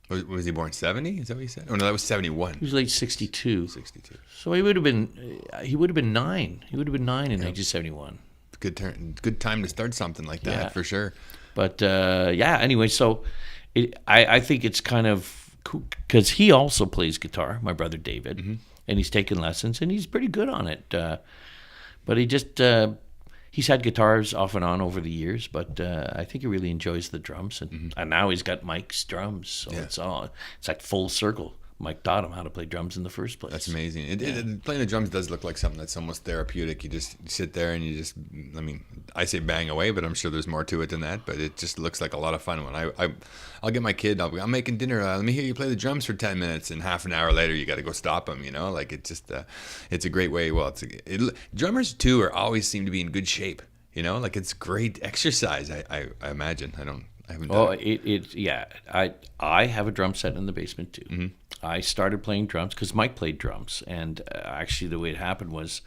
Was he born 70? Is that what you said? Oh no, that was 71. He was late 62. 62. So he would have been 9. He would have been 9 in 1971. Good time to start something like that for sure. But anyway, so I think it's kind of cool because he also plays guitar, my brother David, and he's taken lessons and he's pretty good on it. But he just he's had guitars off and on over the years, but I think he really enjoys the drums, and now he's got Mike's drums, so it's like full circle. Mike taught him how to play drums in the first place. That's amazing. Playing the drums does look like something that's almost therapeutic. You just sit there and I say bang away, but I'm sure there's more to it than that. But it just looks like a lot of fun. When I'll get my kid, I'm making dinner. Let me hear you play the drums for 10 minutes, and half an hour later you got to go stop them. Like it just, it's a great way. Well, drummers too always seem to be in good shape. Like it's great exercise. I imagine. I haven't done it. I have a drum set in the basement too. I started playing drums because Mike played drums, and actually the way it happened was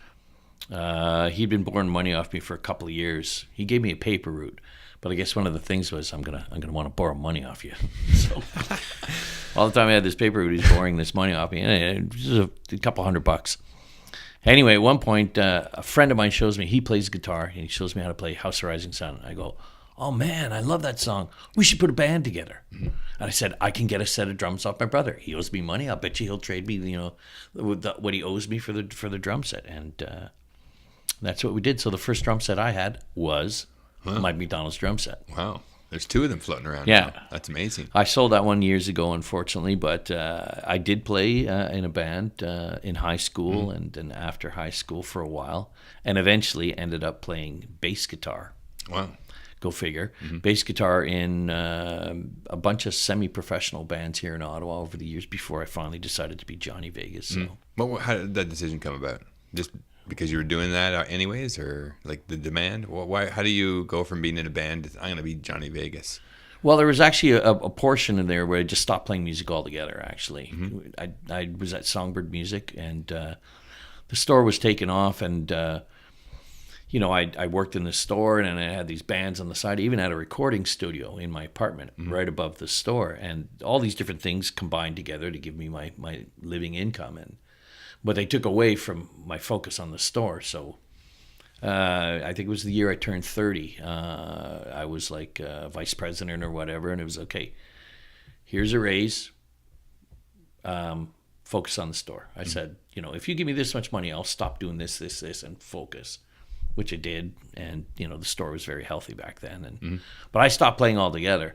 he'd been borrowing money off me for a couple of years. He gave me a paper route, but I guess one of the things was I'm gonna want to borrow money off you. So all the time I had this paper route, he's borrowing this money off me, and it was a couple $100. Anyway, at one point, a friend of mine shows me, he plays guitar, and he shows me how to play House of Rising Sun. I go, oh man, I love that song. We should put a band together. And I said, I can get a set of drums off my brother. He owes me money. I'll bet you he'll trade me, what he owes me for the drum set. And that's what we did. So the first drum set I had was Mike MacDonald's drum set. Wow. There's 2 of them floating around. Yeah. Now. That's amazing. I sold that one years ago, unfortunately, but I did play in a band in high school and then after high school for a while, and eventually ended up playing bass guitar. Wow. Go figure. Bass guitar in a bunch of semi-professional bands here in Ottawa over the years before I finally decided to be Johnny Vegas. So. How did that decision come about? Just because you were doing that anyways, or like the demand? Why? How do you go from being in a band to I'm going to be Johnny Vegas? Well, there was actually a portion in there where I just stopped playing music altogether, actually. I was at Songbird Music, and the store was taken off, and I worked in the store, and I had these bands on the side. I even had a recording studio in my apartment right above the store, and all these different things combined together to give me my living income. But they took away from my focus on the store. So I think it was the year I turned 30. I was like vice president or whatever, and it was, okay, here's a raise. Focus on the store. I said, if you give me this much money, I'll stop doing this, and focus, which I did. And, the store was very healthy back then. But I stopped playing altogether.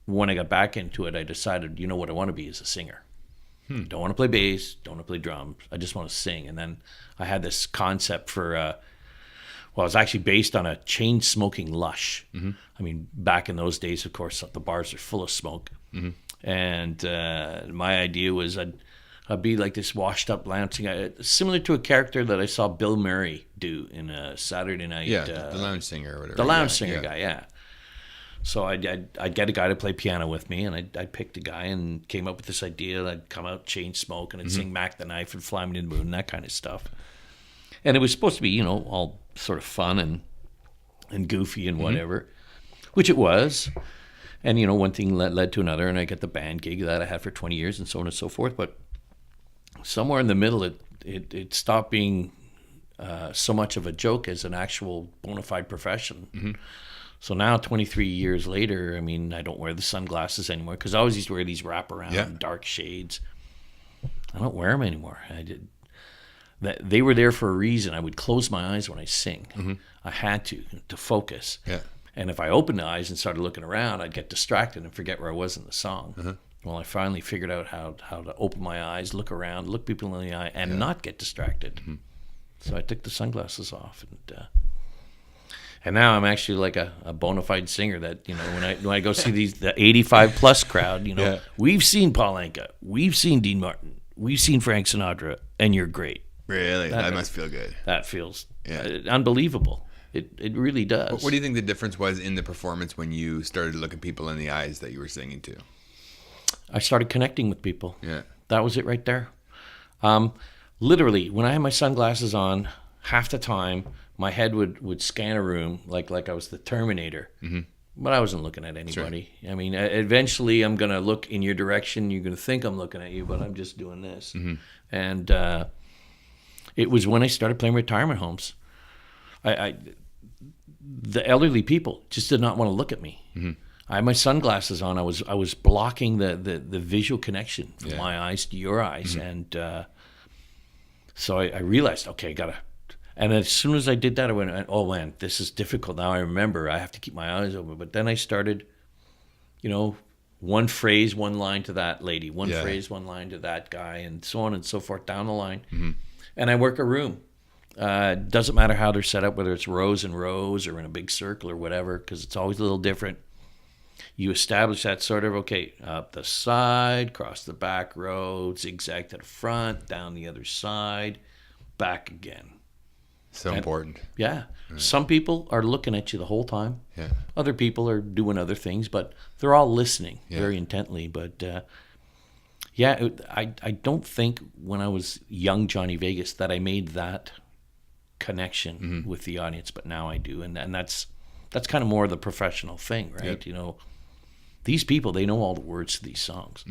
When I got back into it, I decided, what I want to be is a singer. Don't want to play bass, don't want to play drums. I just want to sing. And then I had this concept for, it was actually based on a chain-smoking lush. I mean, back in those days, of course, the bars are full of smoke. And my idea was I'd be like this washed-up lounging guy, similar to a character that I saw Bill Murray do in a Saturday Night. Yeah, the lounge singer or whatever. The lounge singer guy, yeah. So I'd get a guy to play piano with me, and I'd pick a guy and came up with this idea. I'd come out, chain smoke, and I'd sing Mac the Knife and Fly Me to the Moon and that kind of stuff. And it was supposed to be, all sort of fun and goofy and whatever, which it was. And, one thing led to another, and I got the band gig that I had for 20 years and so on and so forth. But somewhere in the middle, it stopped being so much of a joke as an actual bona fide profession. So now, 23 years later, I mean, I don't wear the sunglasses anymore because I always used to wear these wraparound dark shades. I don't wear them anymore. They were there for a reason. I would close my eyes when I sing. I had to focus. Yeah. And if I opened the eyes and started looking around, I'd get distracted and forget where I was in the song. Well, I finally figured out how to open my eyes, look around, look people in the eye, and not get distracted. So I took the sunglasses off, and now I'm actually like a bona fide singer. That when I go see the 85+ crowd, we've seen Paul Anka, we've seen Dean Martin, we've seen Frank Sinatra, and you're great. Really, that must feel good. That feels unbelievable. It really does. What do you think the difference was in the performance when you started looking people in the eyes that you were singing to? I started connecting with people. Yeah. That was it right there. Literally, when I had my sunglasses on, half the time, my head would scan a room like I was the Terminator. But I wasn't looking at anybody. Sure. I mean, eventually I'm going to look in your direction. You're going to think I'm looking at you, but I'm just doing this. And it was when I started playing retirement homes. The elderly people just did not want to look at me. I had my sunglasses on. I was blocking the visual connection from my eyes to your eyes, and so I realized, okay, gotta. And as soon as I did that, I went, oh man, this is difficult. Now I remember I have to keep my eyes open. But then I started, one phrase, one line to that lady, one phrase, one line to that guy, and so on and so forth down the line. And I work a room. Doesn't matter how they're set up, whether it's rows and rows or in a big circle or whatever, because it's always a little different. You establish that sort of, okay, up the side, cross the back row, zigzag to the front, down the other side, back again. So important. Yeah. Right. Some people are looking at you the whole time. Yeah. Other people are doing other things, but they're all listening very intently. But I don't think when I was young Johnny Vegas that I made that connection with the audience, but now I do, and that's kind of more the professional thing, right? Yep. These people, they know all the words to these songs.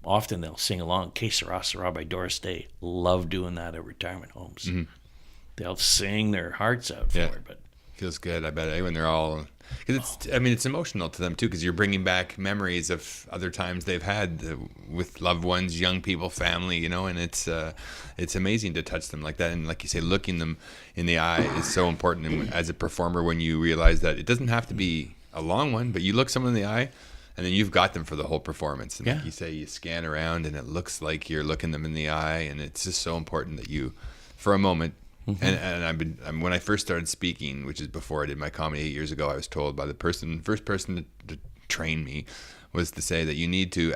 Often they'll sing along. Que Sera Sera by Doris Day. Love doing that at retirement homes. They'll sing their hearts out for it, but feels good. I bet when they're all, because it's emotional to them too, because you're bringing back memories of other times they've had with loved ones, young people, family, and it's amazing to touch them like that. And like you say, looking them in the eye is so important. And as a performer, when you realize that it doesn't have to be a long one, but you look someone in the eye, and then you've got them for the whole performance. And like you say, you scan around, and it looks like you're looking them in the eye, and it's just so important that you, for a moment. And when I first started speaking, which is before I did my comedy 8 years ago, I was told by the first person to train me was to say that you need to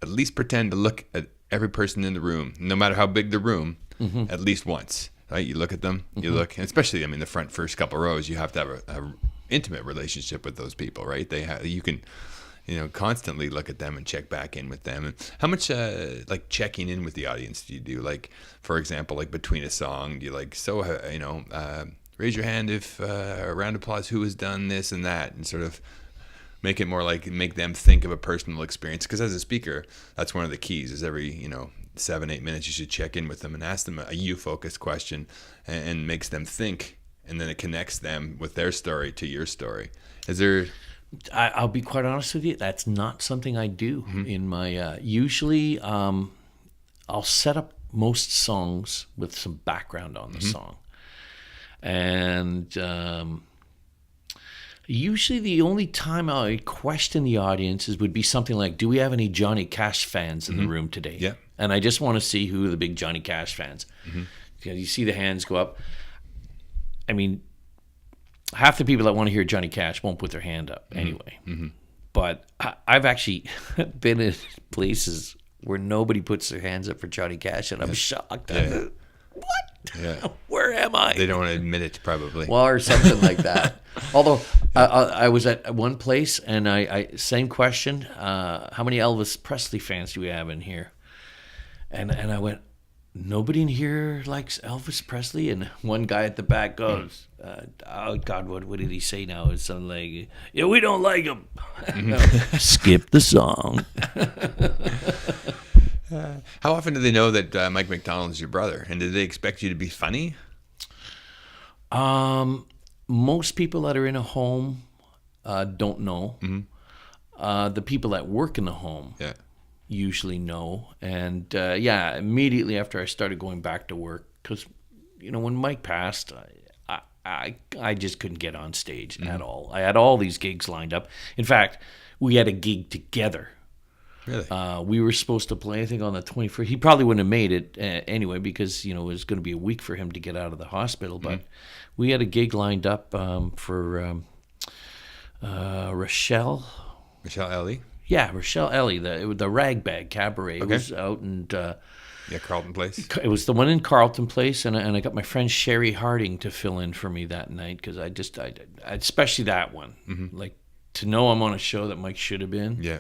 at least pretend to look at every person in the room, no matter how big the room, at least once. Right? You look at them, you look, and especially the first couple rows, you have to have a intimate relationship with those people, right? You can constantly look at them and check back in with them. And how much checking in with the audience do you do? Like, for example, like between a song, do you raise your hand if a round of applause who has done this and that, and sort of make it more like make them think of a personal experience. Because as a speaker, that's one of the keys. Is every 7-8 minutes you should check in with them and ask them a you focused question, and makes them think, and then it connects them with their story to your story. Is there? I'll be quite honest with you. That's not something I do in my. Usually, I'll set up most songs with some background on the song, and usually the only time I question the audience would be something like, "Do we have any Johnny Cash fans in the room today?" Yeah. And I just want to see who are the big Johnny Cash fans. You see the hands go up. I mean, half the people that want to hear Johnny Cash won't put their hand up anyway. But I've actually been in places where nobody puts their hands up for Johnny Cash, and I'm shocked. Yeah. What? Yeah. Where am I? They don't want to admit it, probably. Well, or something like that. Although I was at one place, and I same question. How many Elvis Presley fans do we have in here? And I went, nobody in here likes Elvis Presley? And one guy at the back goes, oh, God, what did he say now? It's something like, yeah, we don't like him. Skip the song. How often do they know that Mike MacDonald is your brother? And do they expect you to be funny? Most people that are in a home don't know. The people that work in the home usually know. And immediately after I started going back to work, because when Mike passed, I just couldn't get on stage at all. I had all these gigs lined up. In fact, we had a gig together. Really? We were supposed to play, I think, on the 21st. He probably wouldn't have made it anyway, because it was going to be a week for him to get out of the hospital. But we had a gig lined up for Rochelle Ellie? Yeah, Rochelle Ellie, the Ragbag Cabaret. It was out in Carlton Place. It was the one in Carlton Place, and I got my friend Sherry Harding to fill in for me that night, because I especially that one, like to know I'm on a show that Mike should have been. Yeah,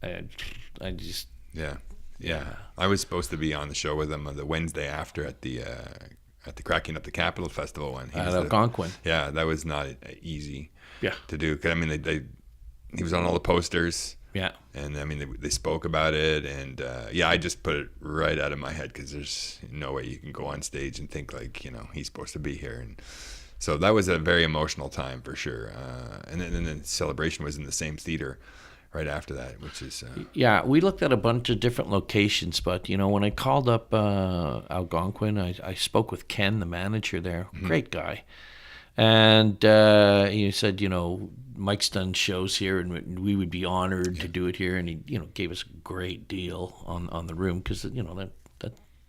I just I was supposed to be on the show with him the Wednesday after at the Cracking Up the Capital Festival one. At Algonquin. Yeah, that was not easy. Yeah. To do. 'Cause, I mean, he was on all the posters. Yeah. And I mean, they spoke about it, and I just put it right out of my head, because there's no way you can go on stage and think like, he's supposed to be here. And so that was a very emotional time for sure. And then the celebration was in the same theater right after that, which is... we looked at a bunch of different locations, but, when I called up Algonquin, I spoke with Ken, the manager there, great guy. And he said, Mike's done shows here, and we would be honored to do it here. And he, gave us a great deal on the room, because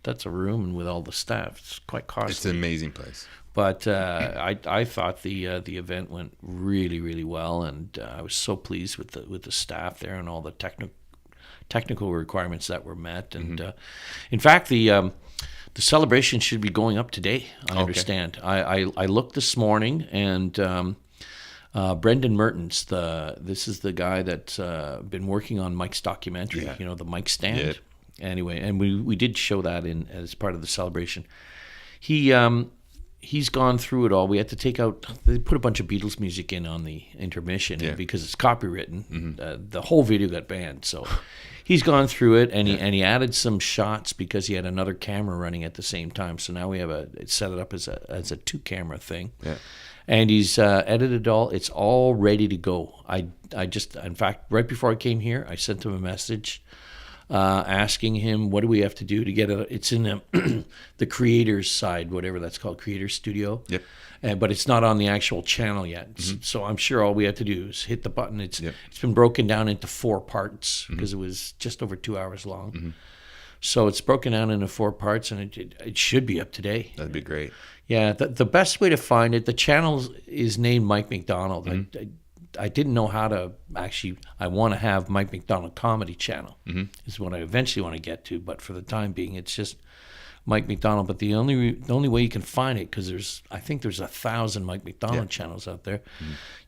that's a room, and with all the staff, it's quite costly. It's an amazing place. But I thought the event went really, really well, and I was so pleased with the staff there and all the technical requirements that were met. And in fact, the celebration should be going up today, I understand. I looked this morning, and Brendan Mertens, this is the guy that's been working on Mike's documentary, the Mike Stand. Yeah. Anyway, and we did show that as part of the celebration. He's gone through it all. We had to they put a bunch of Beatles music in on the intermission, and because it's copywritten, the whole video got banned. So he's gone through it, and he added some shots because he had another camera running at the same time. So now we have set it up as a 2-camera thing. Yeah. And he's edited all. It's all ready to go. I just, in fact, right before I came here, I sent him a message asking him, what do we have to do to get it? It's in the creator's side, whatever that's called, Creator Studio. Yep. But it's not on the actual channel yet. So I'm sure all we have to do is hit the button. It's been broken down into 4 parts, because it was just over 2 hours long. So it's broken down into 4 parts, and it should be up today. That'd be great. Yeah, the best way to find it, the channel is named Mike MacDonald. I didn't know how to actually, I want to have Mike MacDonald Comedy Channel is what I eventually want to get to, but for the time being, it's just Mike MacDonald. But the only way you can find it, because I think there's 1,000 Mike MacDonald channels out there,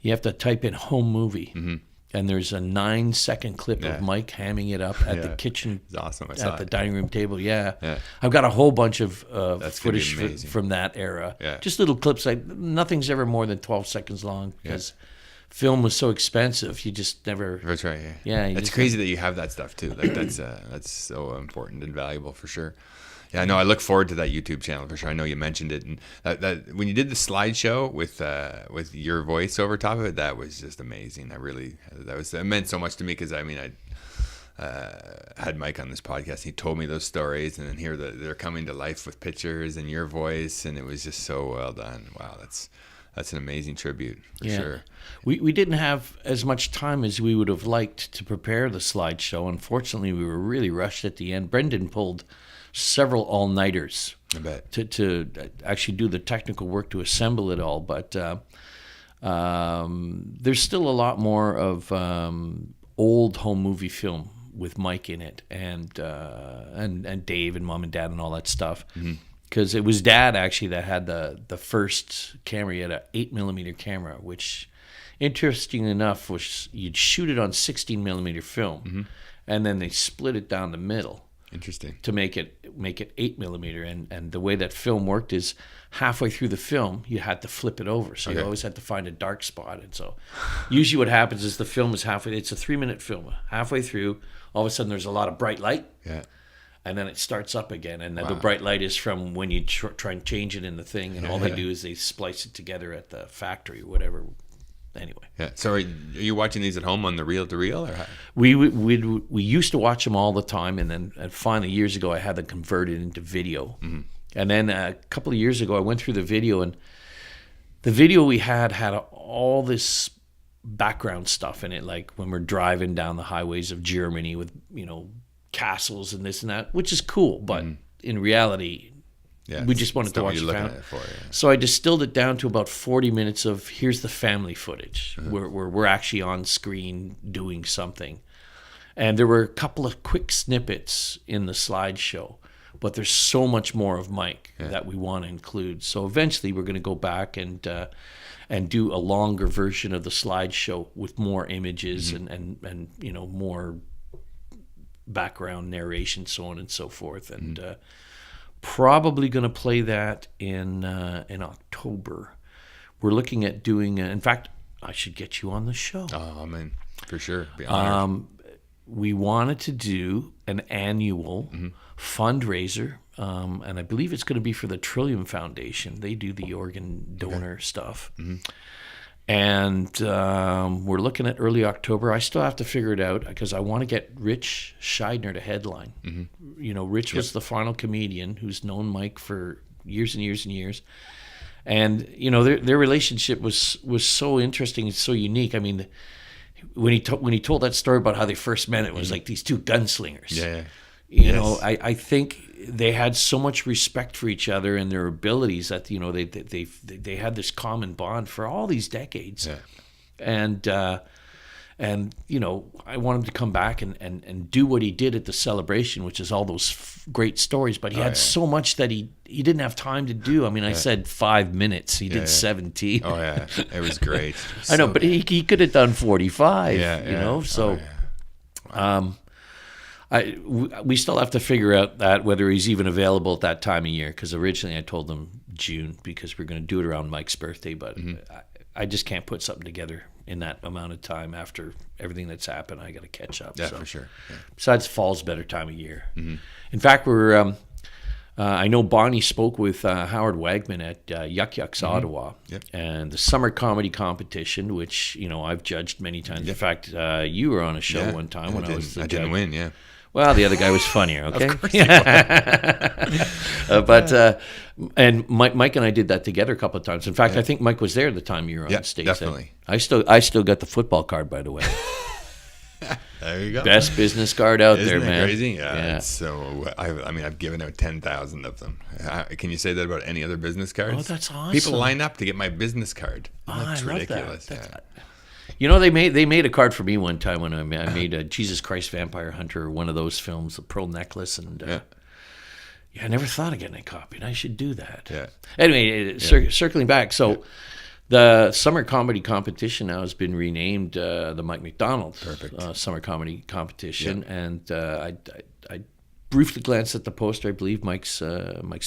you have to type in home movie. and there's a 9-second clip Yeah. of Mike hamming it up at the kitchen, It's awesome. I saw at the it. dining room table. Yeah. Yeah. I've got a whole bunch of That's gonna be footage amazing. from that era. Yeah. Just little clips. Nothing's ever more than 12 seconds long because film was so expensive. You just never. That's right. Yeah. Yeah, you It's just- crazy that you have that stuff too. Like that's so important and valuable for sure. Yeah, no, I look forward to that YouTube channel for sure. I know you mentioned it, and that when you did the slideshow with your voice over top of it, that was just amazing. That meant so much to me because I mean I had Mike on this podcast. And he told me those stories, and then here they're coming to life with pictures and your voice, and it was just so well done. Wow, that's an amazing tribute for sure. We didn't have as much time as we would have liked to prepare the slideshow. Unfortunately, we were really rushed at the end. Brendan pulled several all-nighters I bet. to actually do the technical work to assemble it all. But there's still a lot more of old home movie film with Mike in it, and Dave and Mom and Dad and all that stuff. Because it was Dad actually that had the first camera. He had an 8mm camera, which, interesting enough, was you'd shoot it on 16mm film, and then they split it down the middle. Interesting. To make it 8mm, and the way that film worked is halfway through the film you had to flip it over, so you always had to find a dark spot. And so usually what happens is the film is halfway. It's a 3-minute film. Halfway through, all of a sudden there's a lot of bright light. Yeah. And then it starts up again, and the bright light is from when you try and change it in the thing, and all they do is they splice it together at the factory or whatever. Anyway. Yeah. So are you watching these at home on the reel-to-reel, or how? We used to watch them all the time, and then finally years ago I had them converted into video. And then a couple of years ago I went through the video, and the video we had all this background stuff in it, like when we're driving down the highways of Germany with castles and this and that, which is cool, but in reality, we just wanted to watch it. So I distilled it down to about 40 minutes of here's the family footage where we're actually on screen doing something. And there were a couple of quick snippets in the slideshow, but there's so much more of Mike that we want to include. So eventually we're going to go back and do a longer version of the slideshow with more images and more background narration, so on and so forth. And probably going to play that in October. We're looking at doing. In fact, I should get you on the show. Oh man, for sure. Be honored. We wanted to do an annual fundraiser, and I believe it's going to be for the Trillium Foundation. They do the organ donor stuff. And we're looking at early October. I still have to figure it out because I want to get Rich Scheidner to headline. Rich was the final comedian who's known Mike for years and years and years. And, their relationship was so interesting and so unique. I mean, when he told that story about how they first met, it was like these two gunslingers. Yeah. I think they had so much respect for each other and their abilities that they had this common bond for all these decades. And I want him to come back and do what he did at the celebration, which is all those great stories. But he had so much that he didn't have time to do. I mean, I said 5 minutes. He did 17. Oh yeah, it was great. I know, but he could have done 45. So. We still have to figure out that whether he's even available at that time of year, because originally I told him June because we're going to do it around Mike's birthday, but I just can't put something together in that amount of time after everything that's happened. I got to catch up. Yeah, for sure. Yeah. Besides, fall's a better time of year. In fact, we're I know Bonnie spoke with Howard Wagman at Yuck Yucks Ottawa, and the summer comedy competition, which I've judged many times. In fact, you were on a show one time when I was the judge. I didn't win. Yeah. Well, the other guy was funnier, okay? Of course he was. And Mike and I did that together a couple of times. In fact, I think Mike was there the time you were on stage. Definitely. I still got the football card, by the way. There you go. Best business card out Isn't there, that man. Crazy? Yeah. So I've given out 10,000 of them. Can you say that about any other business cards? Oh, that's awesome. People line up to get my business card. That's ridiculous. That. They made a card for me one time when I made a Jesus Christ Vampire Hunter, one of those films, the Pearl Necklace, and I never thought of getting a copy, and I should do that. Yeah. Anyway, circling back, so The summer comedy competition now has been renamed the Mike MacDonald Summer Comedy Competition, and I briefly glanced at the poster. I believe Mike's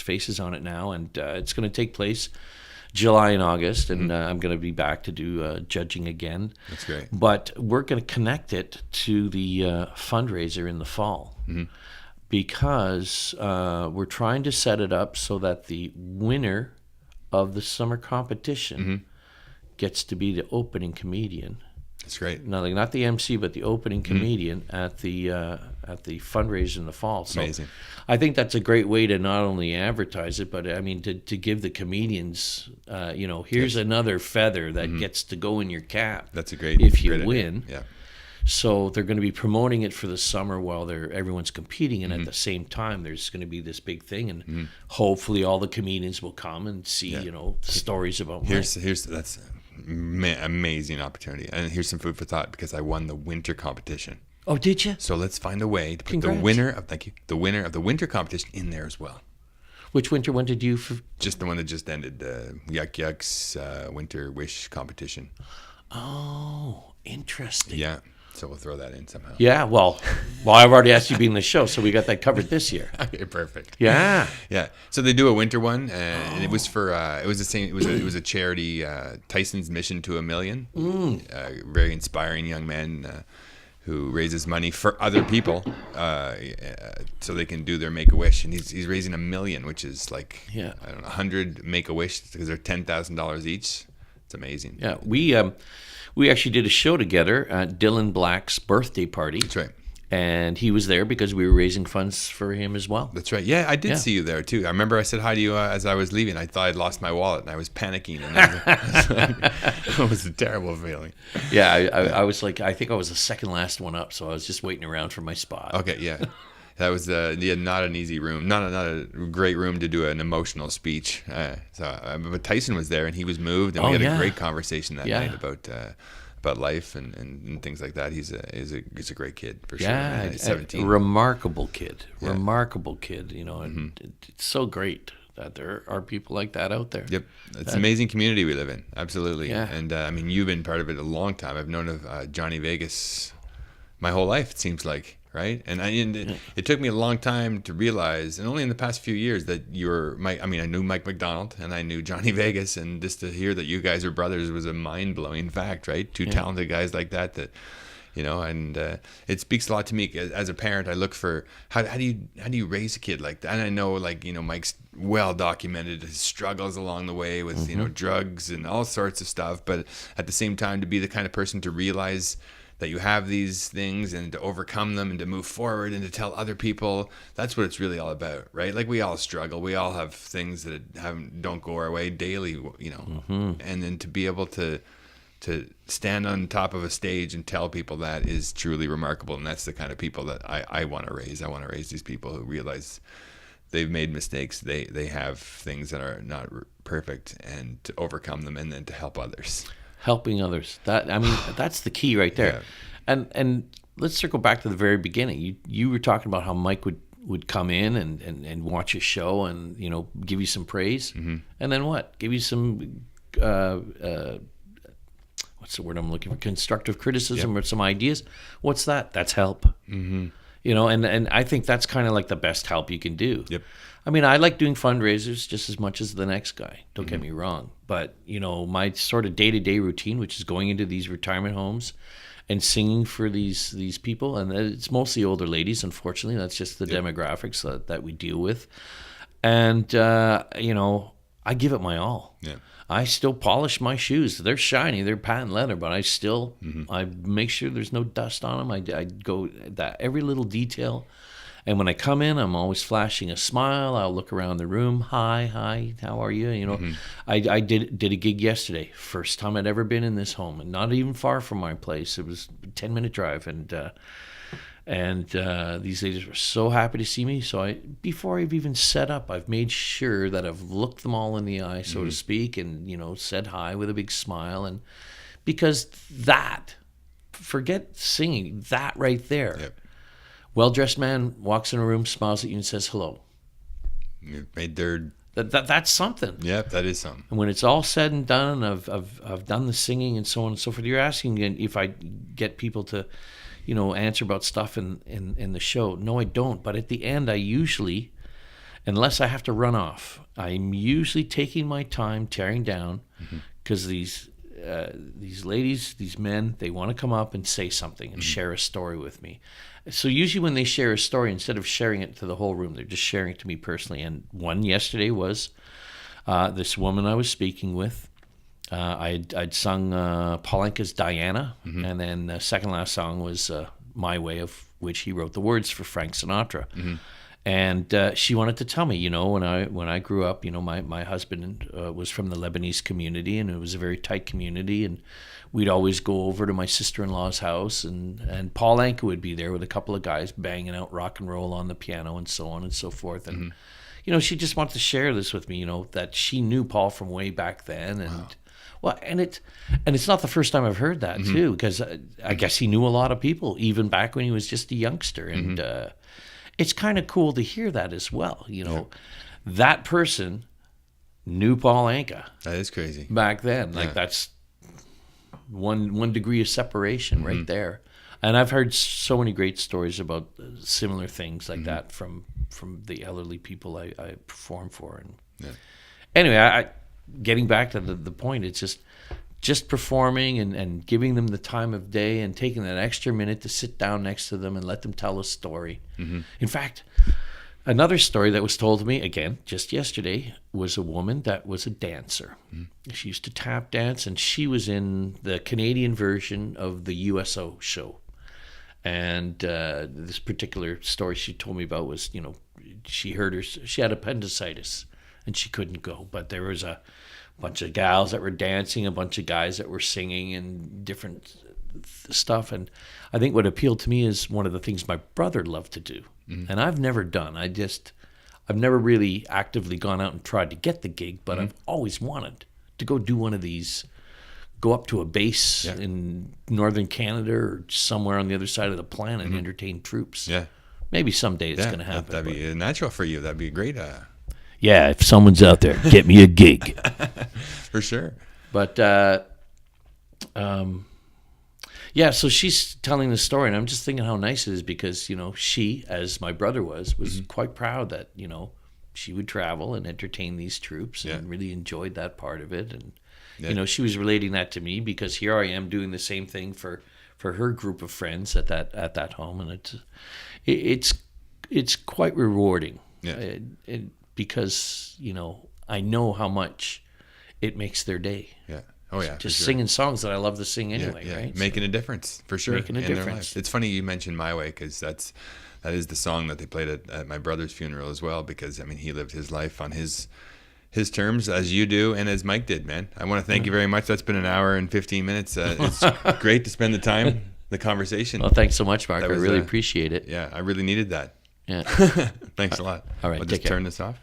face is on it now, and it's going to take place July and August, and I'm going to be back to do judging again. That's great. But we're going to connect it to the fundraiser in the fall, because we're trying to set it up so that the winner of the summer competition gets to be the opening comedian. That's great. Not the MC, but the opening comedian at the fundraiser in the fall. So Amazing. I think that's a great way to not only advertise it, but I mean to give the comedians, here's another feather that gets to go in your cap. That's a great if you great win. idea. Yeah. So they're going to be promoting it for the summer while everyone's competing, and at the same time, there's going to be this big thing, and hopefully all the comedians will come and see, stories about Mike. That's amazing opportunity, and here's some food for thought, because I won the winter competition. Oh, did you? So let's find a way to put Congrats. the winner of the winter competition in there as well. Which winter one did you? Just the one that just ended, Yuck Yuck's Winter Wish competition. Oh, interesting. Yeah. So we'll throw that in somehow. Yeah, well, I've already asked you to be in the show, so we got that covered this year. Okay, perfect. Yeah, yeah. So they do a winter one, and it was for it was a charity, Tyson's Mission to $1 Million. Very inspiring young man who raises money for other people, so they can do their Make-A-Wish, and he's raising $1 million, which is like I don't know, 100 Make-A-Wish, because they're $10,000 each. It's amazing. Yeah, we actually did a show together at Dylan Black's birthday party. That's right. And he was there because we were raising funds for him as well. That's right. Yeah, I did see you there too. I remember I said hi to you as I was leaving. I thought I'd lost my wallet, and I was panicking. And it was a terrible feeling. Yeah, I was like, I think I was the second last one up, so I was just waiting around for my spot. Okay, yeah. That was not an easy room, not a great room to do an emotional speech. But Tyson was there, and he was moved, and we had a great conversation that night about life and things like that. He's a great kid for sure. Yeah, he's 17. Remarkable kid. And it's so great that there are people like that out there. Yep, it's an amazing community we live in. Absolutely. Yeah. And I mean, you've been part of it a long time. I've known of Johnny Vegas my whole life, it seems like. Right, and it took me a long time to realize, and only in the past few years, that you're Mike. I mean, I knew Mike MacDonald and I knew Johnny Vegas, and just to hear that you guys are brothers was a mind-blowing fact. Right, two talented guys like that, and it speaks a lot to me as a parent. I look for how do you raise a kid like that, and I know Mike's well documented his struggles along the way with drugs and all sorts of stuff, but at the same time, to be the kind of person to realize that you have these things and to overcome them and to move forward and to tell other people, that's what it's really all about, right? Like, we all struggle, we all have things that don't go our way daily, and then to be able to stand on top of a stage and tell people that is truly remarkable. And that's the kind of people that I want to raise. I want to raise these people who realize they've made mistakes, they have things that are not perfect, and to overcome them, and then to help others. Helping others. That's the key right there. Yeah. And let's circle back to the very beginning. You were talking about how Mike would come in and watch a show and give you some praise, and then what? Give you some what's the word I'm looking for? Constructive criticism or some ideas. What's that? That's help. And I think that's kind of like the best help you can do. Yep. I mean, I like doing fundraisers just as much as the next guy. Don't get me wrong. But, my sort of day-to-day routine, which is going into these retirement homes and singing for these people, and it's mostly older ladies, unfortunately. That's just the demographics that we deal with. And, I give it my all. Yeah. I still polish my shoes. They're shiny. They're patent leather, but I still I make sure there's no dust on them. I go that every little detail. And when I come in, I'm always flashing a smile. I'll look around the room. Hi, how are you? I did a gig yesterday. First time I'd ever been in this home, and not even far from my place. It was a 10-minute drive, and these ladies were so happy to see me. So before I've even set up, I've made sure that I've looked them all in the eye, so to speak, and said hi with a big smile. And because forget singing, that right there. Yep. Well-dressed man walks in a room, smiles at you, and says hello. You made their That's something. Yep, that is something. And when it's all said and done, I've done the singing and so on and so forth. You're asking if I get people to, answer about stuff in the show. No, I don't. But at the end, I usually, unless I have to run off, I'm usually taking my time tearing down, because these ladies, these men, they want to come up and say something and share a story with me. So usually when they share a story, instead of sharing it to the whole room, they're just sharing it to me personally. And one yesterday was this woman I was speaking with. I'd sung Paul Anka's Diana, and then the second last song was My Way, of which he wrote the words for Frank Sinatra. And she wanted to tell me, when I grew up, my husband was from the Lebanese community, and it was a very tight community, and we'd always go over to my sister-in-law's house, and Paul Anka would be there with a couple of guys banging out rock and roll on the piano and so on and so forth. And she just wanted to share this with me, that she knew Paul from way back then, and wow. Well, and it's not the first time I've heard that too, because I guess he knew a lot of people even back when he was just a youngster, and it's kind of cool to hear that as well. That person knew Paul Anka. That is crazy. Back then, that's one degree of separation right there. And I've heard so many great stories about similar things like that from the elderly people I perform for. And anyway, getting back to the point, it's just performing and giving them the time of day and taking that extra minute to sit down next to them and let them tell a story. In fact, another story that was told to me, again, just yesterday, was a woman that was a dancer. She used to tap dance, and she was in the Canadian version of the USO show. And this particular story she told me about was, she had appendicitis, and she couldn't go. But there was a bunch of gals that were dancing, a bunch of guys that were singing, and different stuff. And I think what appealed to me is one of the things my brother loved to do. And I've never done. I've never really actively gone out and tried to get the gig, but I've always wanted to go do one of these, go up to a base in northern Canada or somewhere on the other side of the planet and entertain troops. Yeah. Maybe someday it's going to happen. That'd be natural for you. That'd be great. Yeah, if someone's out there, get me a gig. For sure. But, so she's telling the story, and I'm just thinking how nice it is because, she, as my brother was quite proud that, she would travel and entertain these troops and really enjoyed that part of it. And, she was relating that to me because here I am doing the same thing for her group of friends at that home. And it's quite rewarding because, I know how much it makes their day. Yeah. Oh, yeah. Just singing songs that I love to sing anyway, right? Making a difference, for sure. Making a difference. Their lives. It's funny you mentioned My Way, because that is the song that they played at my brother's funeral as well, because, he lived his life on his terms, as you do and as Mike did, man. I want to thank you very much. That's been an hour and 15 minutes. It's great to spend the time, the conversation. Well, thanks so much, Mark. I really appreciate it. Yeah, I really needed that. Yeah. Thanks a lot. All right, I'll just turn this off.